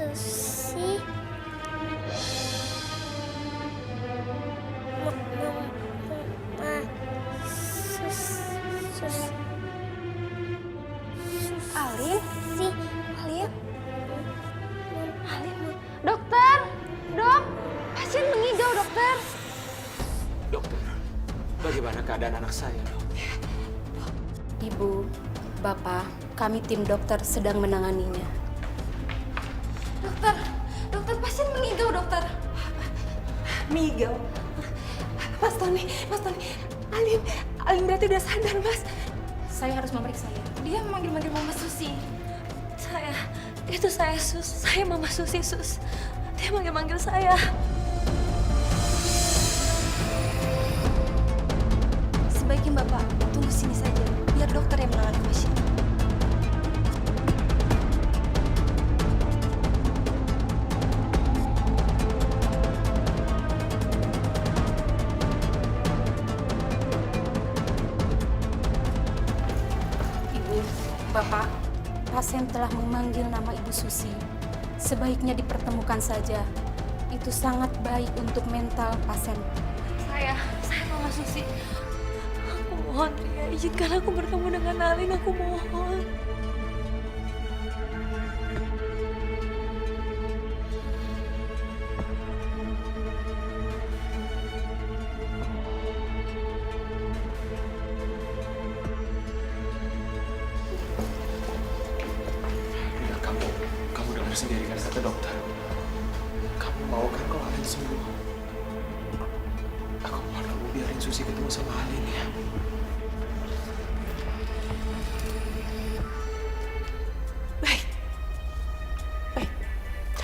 Susi. Alin? Alin? Dokter! Dok! Pasien mengigau, dokter! Dokter, bagaimana keadaan anak saya, dok? Ibu, Bapak, kami tim dokter sedang menanganinya. Dokter, pasien mengigau, dokter! Mengigau? Mas Tony, Alin berarti udah sadar, Mas. Saya harus memeriksanya. Dia memanggil-manggil Mama Susi. Saya Sus. Saya Mama Susi, Sus. Dia manggil-manggil saya. Sebaiknya Bapak tunggu sini saja. Biar dokter yang menangani pasien. Ibu, Bapak, pasien telah memanggil nama Ibu Susi. Sebaiknya dipertemukan saja. Itu sangat baik untuk mental pasien. Saya Mama Susi. Aku mohon, Ria, izinkan aku bertemu dengan Alin. Aku mohon. Udah, kamu dengar sendiri kan kata dokter. Kamu mau kan kalau Alin sembuh? Aku mohon kamu biarin Susi ketemu sama Alin ya. Baik.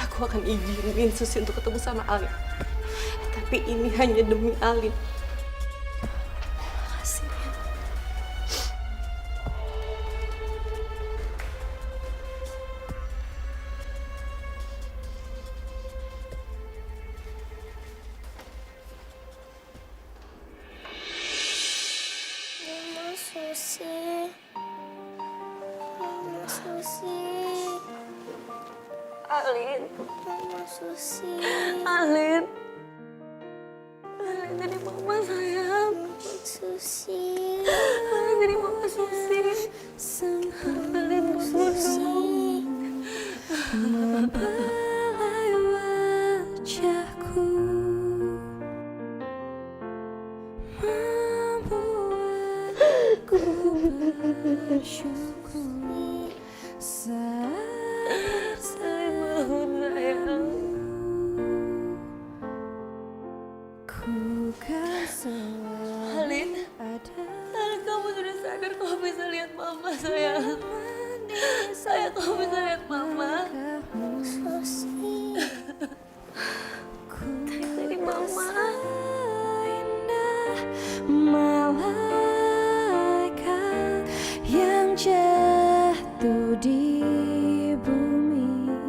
Aku akan izinin Susi untuk ketemu sama Alin. Tapi ini hanya demi Alin. Makasih, Ria. Mama Susi. Mama Susi. Alin. Mama Susi. Alin. Alin jadi Mama sayang. Susi. Alin jadi Mama Susi. Alin Susi. Membelai wajahku, membuatku bersyukur saat bangun sayang. ku kan selalu Alin. ada. Alin, kamu sudah sadar kamu bisa lihat Mama sayang. Sayang, kamu bisa lihat Mama. Susi. Dari Mama. Indah malaikat yang jatuh di bumi,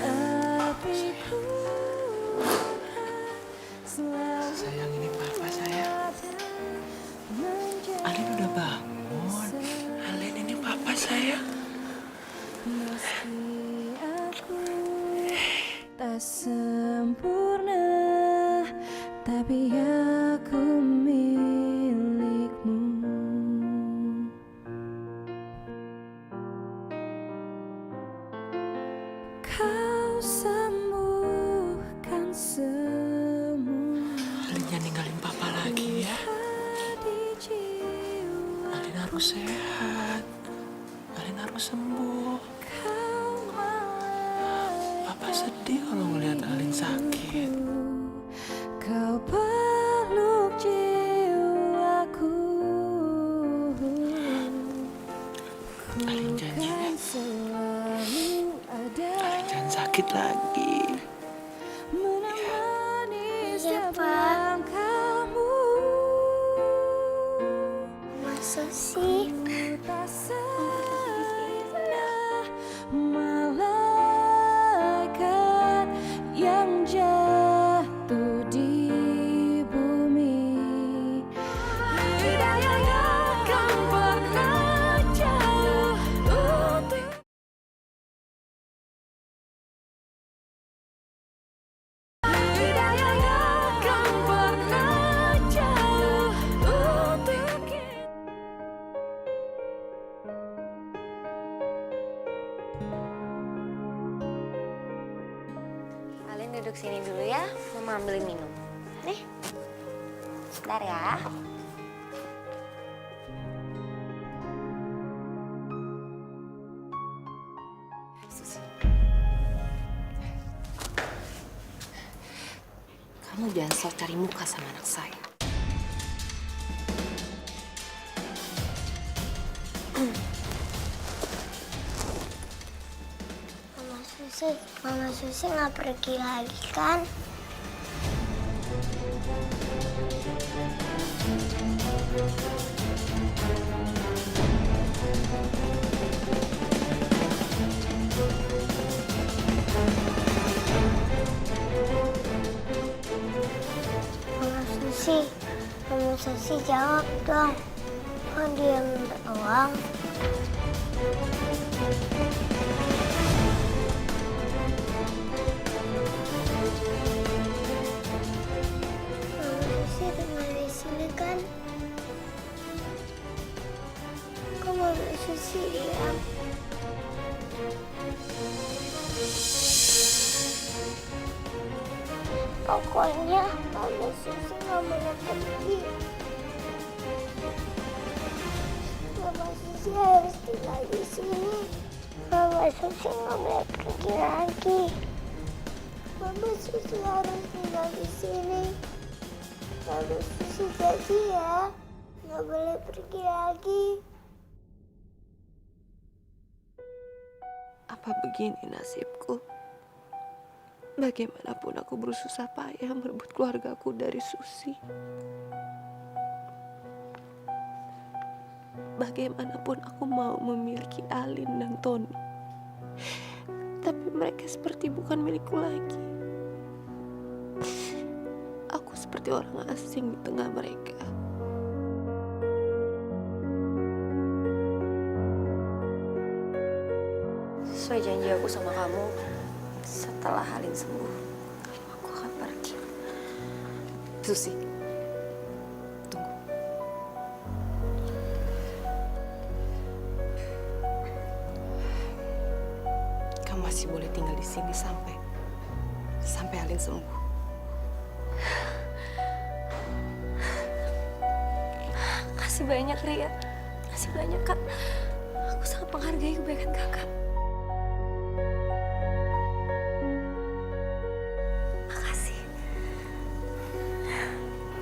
tapi ku selalu Sayang, ini Papa sayang. Alin udah bangun. Alin, ini Papa sayang. meski aku tak sempurna, tapi aku milikmu. harus sehat. Alin harus sembuh. Papa sedih kalau ngeliat Alin sakit. Kau peluk jiwaku. Alin janji ya. Selalu ada. Alin jangan sakit lagi. Menemani Iya, setiap Pak. langkahmu. Masa sih? Tak seindah malaikat yang jatuh di bumi. Hidayah yang akan bekerja untuk hidayah yang akan bekerja untuk kita. Alin duduk sini dulu ya, Mama ambilin minum. Nih, sebentar ya. Susi. Kamu jangan sok cari muka sama anak saya. Mama Susi nggak pergi lagi kan? Mama Susi jawab dong. Kok diam doang? Mama Susi tinggal di sini kan? Kok Mama Susi diam? Pokoknya Mama Susi nggak boleh pergi. Mama Susi harus tinggal di sini. Mama Susi nggak boleh pergi lagi. Mama Susi harus tinggal di sini. Mama Susi janji ya, nggak boleh pergi lagi. Apa begini nasibku? Bagaimanapun aku bersusah payah merebut keluargaku dari Susi. Bagaimanapun aku mau memiliki Alin dan Tony. Tapi mereka seperti bukan milikku lagi. Aku seperti orang asing di tengah mereka. Sesuai janji aku sama kamu, setelah Alin sembuh, aku akan pergi. Susi, tunggu. Kamu masih boleh tinggal di sini sampai Alin sembuh. Kasih banyak, Ria. Kasih banyak, Kak. Aku sangat menghargai kebaikan Kakak. Makasih.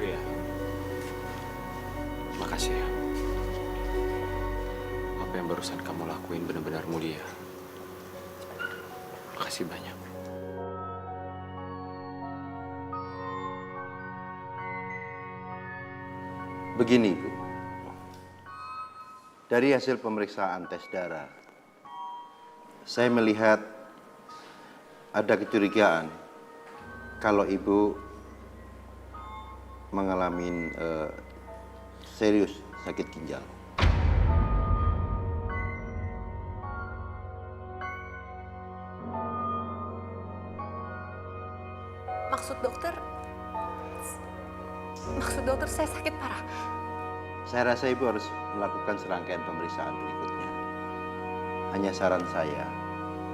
Ria, makasih ya. Apa yang barusan kamu lakuin benar-benar mulia. Makasih banyak. Begini, Bu. Dari hasil pemeriksaan tes darah, saya melihat ada kecurigaan kalau Ibu mengalami serius sakit ginjal. Maksud dokter saya sakit parah. Saya rasa Ibu harus melakukan serangkaian pemeriksaan berikutnya. Hanya saran saya,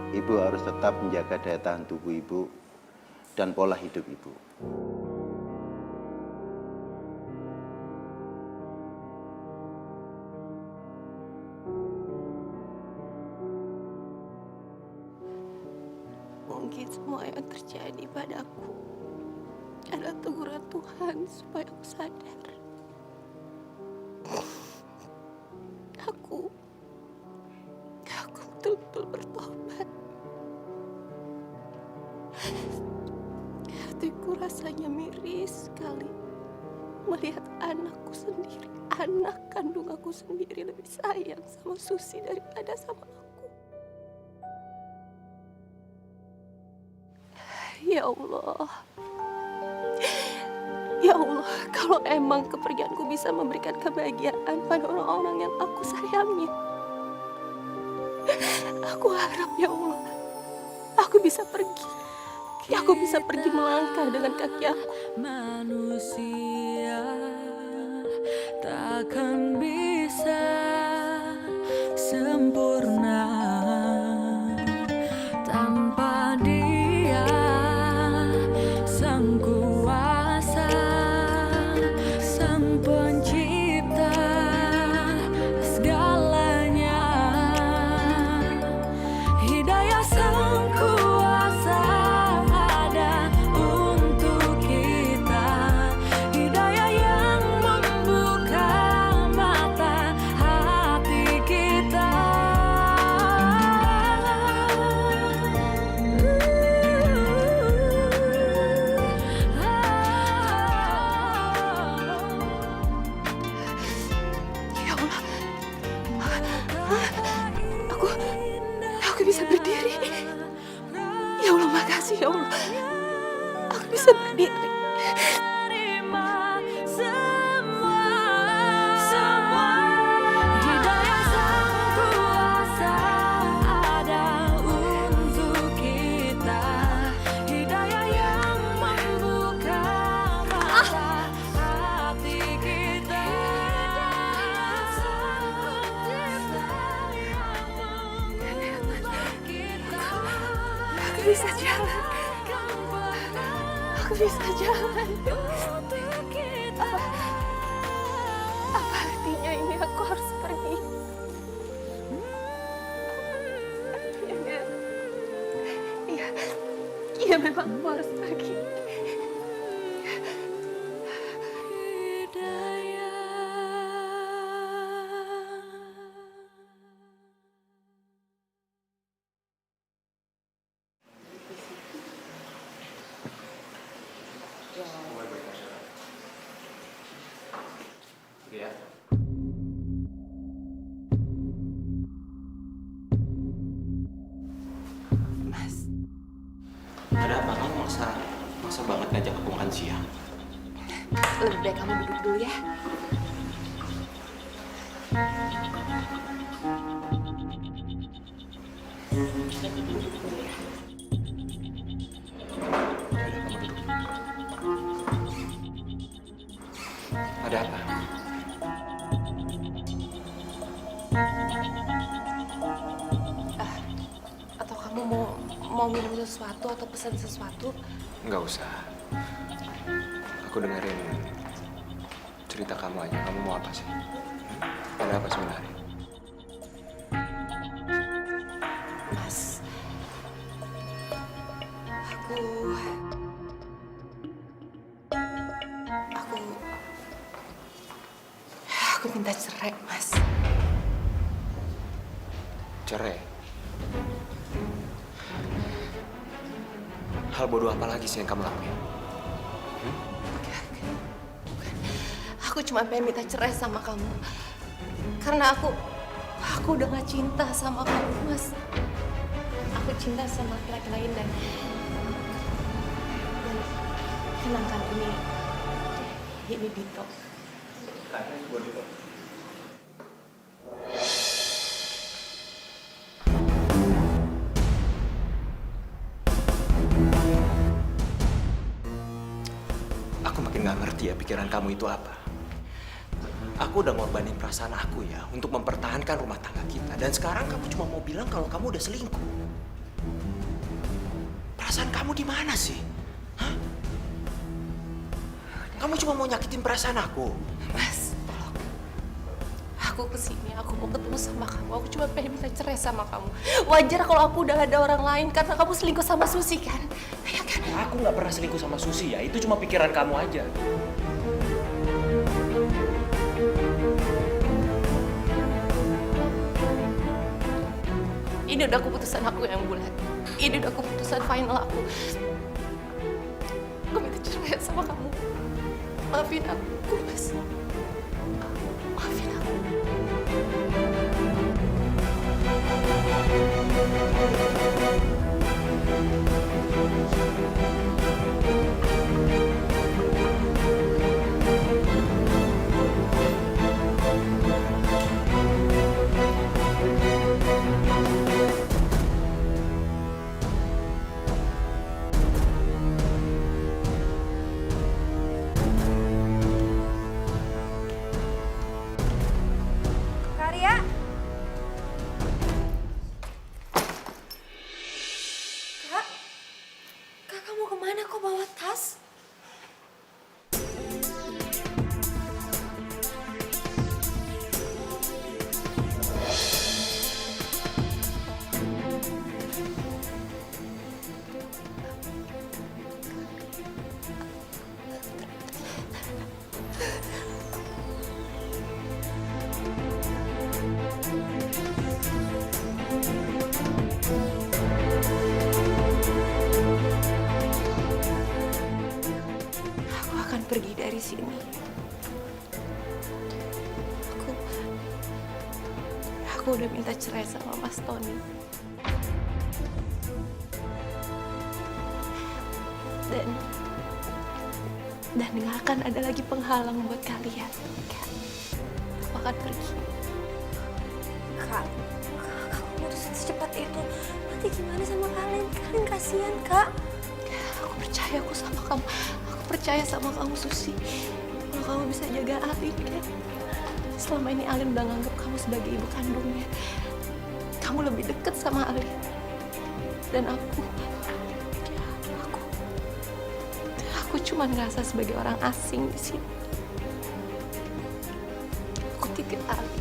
Ibu harus tetap menjaga daya tahan tubuh Ibu dan pola hidup Ibu. yakin semua yang terjadi padaku adalah teguran Tuhan supaya aku sadar. Aku betul-betul bertobat. Hatiku rasanya miris sekali melihat anakku sendiri, anak kandung aku sendiri lebih sayang sama Susi daripada sama aku. Ya Allah, ya Allah, kalau emang kepergianku bisa memberikan kebahagiaan pada orang-orang yang aku sayangi, aku harap ya Allah, aku bisa pergi. Aku bisa pergi melangkah dengan kaki aku. Manusia takkan bisa sempurna tanpa Dia, Sang Kuasa, Sang Pencipta segalanya. Hidayah Sang Kuasa ada untuk kita, hidayah yang membuka mata hati kita. Ya Allah, aku bisa berdiri. Ya Allah, makasih ya Allah, aku bisa berdiri. Terima semua hidayah Sang Kuasa ada untuk kita, hidayah yang membuka mata hati kita. Sang Pencipta yang mengubah kita. Aku bisa jalan. Aku bisa jalan. Apa artinya ini aku harus pergi? Iya, iya memang aku harus pergi. Ya. Mas, Ada apa? Kamu maksa banget ngajak aku makan siang. lebih baik kamu duduk dulu ya. Ada apa? Atau kamu mau minum sesuatu atau pesan sesuatu? Nggak usah. Aku dengerin cerita kamu aja. Kamu mau apa sih? Ada apa sebenarnya? Mas, aku minta cerai, Mas. Cerai? Hal bodoh apa lagi sih yang kamu lakuin? Aku cuma pengen minta cerai sama kamu. Karena aku udah gak cinta sama kamu, Mas. Aku cinta sama laki-laki lain dan kenangkan ini Dito. Aku makin gak ngerti ya pikiran kamu itu apa. Aku udah ngorbanin perasaan aku ya untuk mempertahankan rumah tangga kita. Dan sekarang kamu cuma mau bilang kalau kamu udah selingkuh. Perasaan kamu di mana sih? Hah? Kamu cuma mau nyakitin perasaan aku. Mas, tolong. Aku Aku kesini, aku mau ketemu sama kamu. Aku cuma pengen minta cerai sama kamu. Wajar kalau aku udah ada orang lain karena kamu selingkuh sama Susi kan? Ya kan? Aku nggak pernah selingkuh sama Susi ya. Itu cuma pikiran kamu aja. Ini udah keputusan aku yang bulat. Ini udah keputusan final aku. Aku minta cerai sama kamu. Maafin aku, Mas. Maafin aku. Karya. Kak kamu kemana kok bawa tas? Aku akan pergi dari sini. Aku udah minta cerai sama Mas Tony. Dan nggak akan ada lagi penghalang buat kalian. Aku akan pergi. Kak, kamu putusin secepat itu. Nanti gimana sama kalian? Kalian kasihan, Kak. Aku percaya aku sama kamu. Aku percaya sama kamu, Susi. Kalau kamu bisa jaga Alin, kan? Selama ini Alin udah nganggap kamu sebagai ibu kandungnya. Kamu lebih dekat sama Alin. Dan aku cuma ngerasa sebagai orang asing di sini. Aku titip Alin.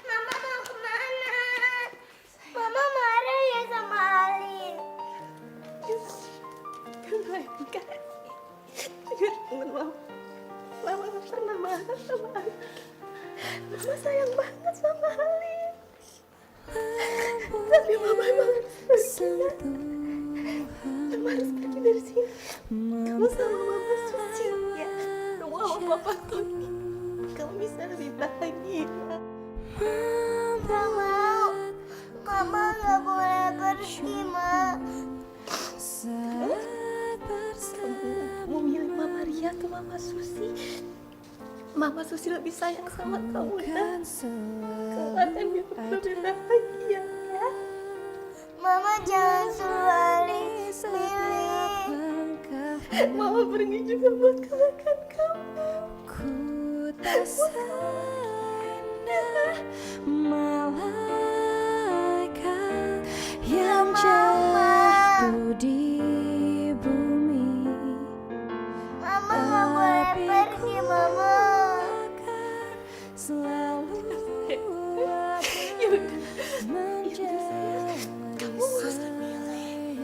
Mama mau kemana? Mama marah ya sama Alin. Mama gak pernah marah sama Alin. Mama sayang banget sama Alin. Tapi Mama emang harus pergi ya. Mama harus pergi dari sini. Kamu sama Mama Suci ya. Kamu sama Papa Tony. Kamu bisa lebih bahagia. Gak mau. Mama gak boleh pergi, Ma. Kamu milih Mama Ria atau Mama Susi? Mama Susi lebih sayang sama kamu ya. Kamu akan lebih bahagia ya. Mama jangan suruh Alin milih. Mama pergi juga buat kebaikan kamu. Malaikat yang jatuh di bumi. Mama gak boleh pergi, Mama. Selalu Kamu gak usah milih.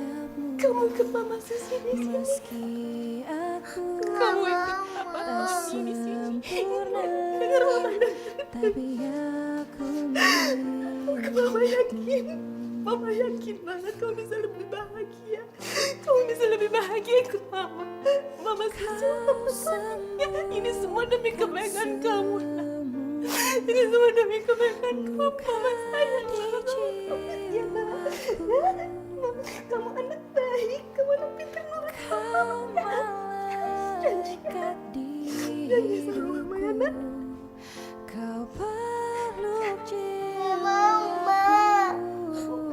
Kamu ikut Mama Susi di sini. Kamu ikut Papa Tony di sini. Dengar Mama. Mama yakin banget kamu bisa lebih bahagia. Kamu bisa lebih bahagia ikut Mama. Mama Susi, Mama Tony. Ini semua demi kebaikan kamu. Ini semua demi kebaikan kamu. Mama sayang banget sama kamu. Ya, kamu anak baik. Kamu anak pintar nurut Mama. Janji sama Mama ya, nak. kau peluk Gak mau, Ma.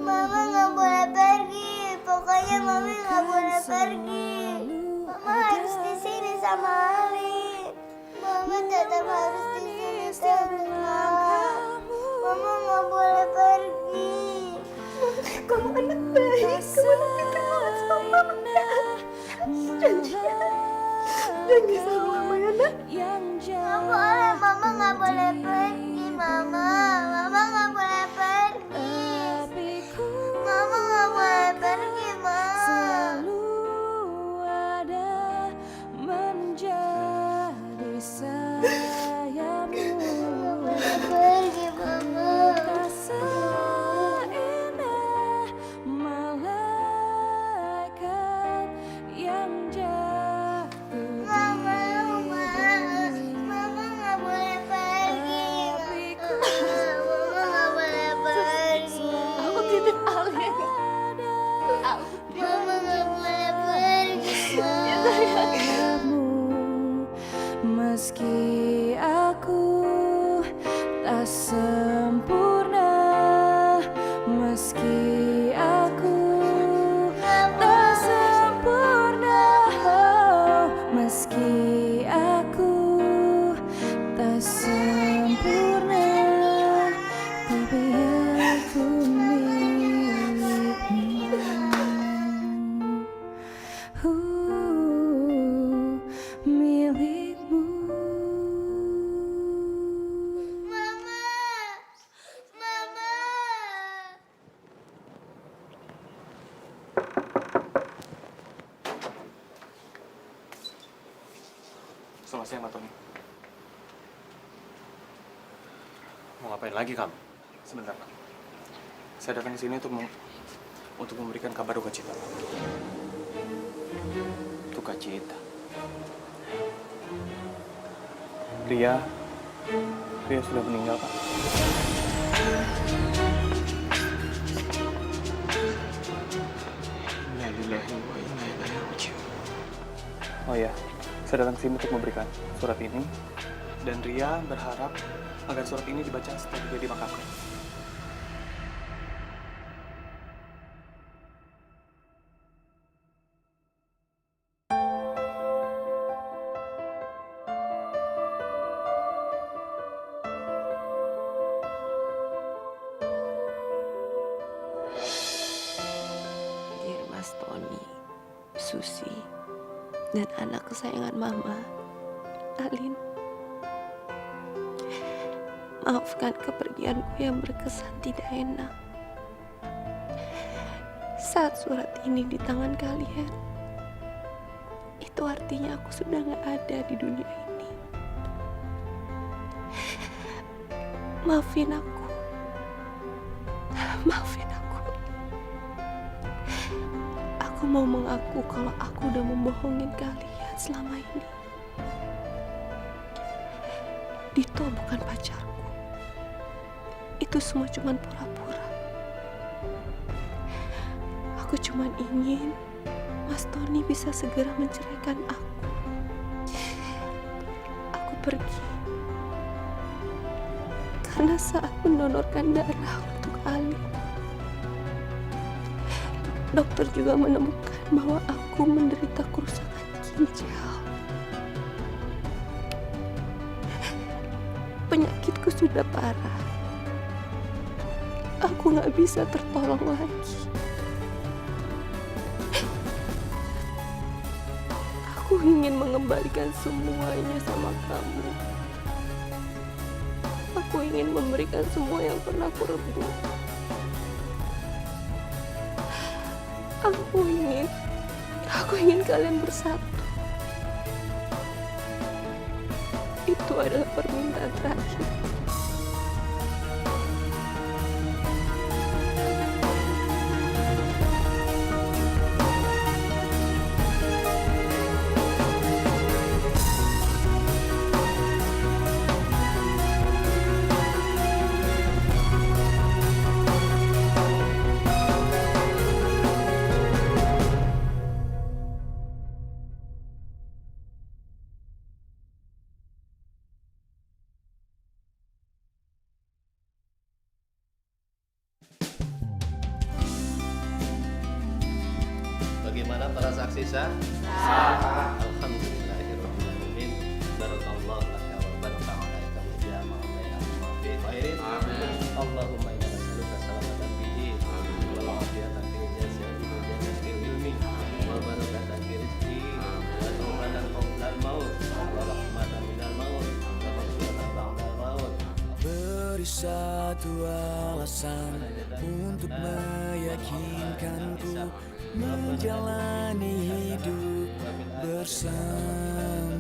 Mama gak boleh pergi. Pokoknya Mami gak boleh pergi. Mama harus di sini sama Alin. Mama tetap harus di sini sama sempurna, meski aku tak sempurna. Oh, meski aku tak sempurna, tapi aku milikmu. Milikmu. Selamat siang, Pak Tony. Mau ngapain lagi kamu? Sebentar, Pak. Saya datang ke sini untuk memberikan kabar duka cita, Pak. Duka cita? Ria sudah meninggal, Pak. Oh ya, saya datang sini untuk memberikan surat ini, dan Ria berharap agar surat ini dibaca setelah dia dimakamkan. Dear Mas Tony, Susi, dan anak kesayangan Mama, Alin. Maafkan kepergianku yang berkesan tidak enak. Saat surat ini di tangan kalian, itu artinya aku sudah gak ada di dunia ini. Maafin aku. Maafin aku. Aku mau mengaku kalau aku udah membohongin kalian selama ini. Dito bukan pacarku. Itu semua cuman pura-pura. Aku cuman ingin Mas Tony bisa segera menceraikan aku. Aku pergi karena saat mendonorkan darah untuk Ali, dokter juga menemukan bahwa aku menderita kerusakan ginjal. Penyakitku sudah parah. Aku gak bisa tertolong lagi. Aku ingin mengembalikan semuanya sama kamu. Aku ingin memberikan semua yang pernah aku rebut. Aku ingin kalian bersatu. Itu adalah permintaan terakhir. Bagaimana para saksi sah? Sah. Alhamdulillahirrahmanirrahim. Barakallahu laka wa baraka alaika wa jama'a bainakuma fi khairin. Amin. Allahumma inna nas'aluka salamatan bid-din wal afiyatan fil jasad wal jannatan fil ilmi wa barakatan fil rizqi wa tawbatan qabla al-maut wa rahmatan minal maut wa maghfiratan ba'da al-maut. Beri satu alasan untuk meyakinkanku menjalani hidup bersama.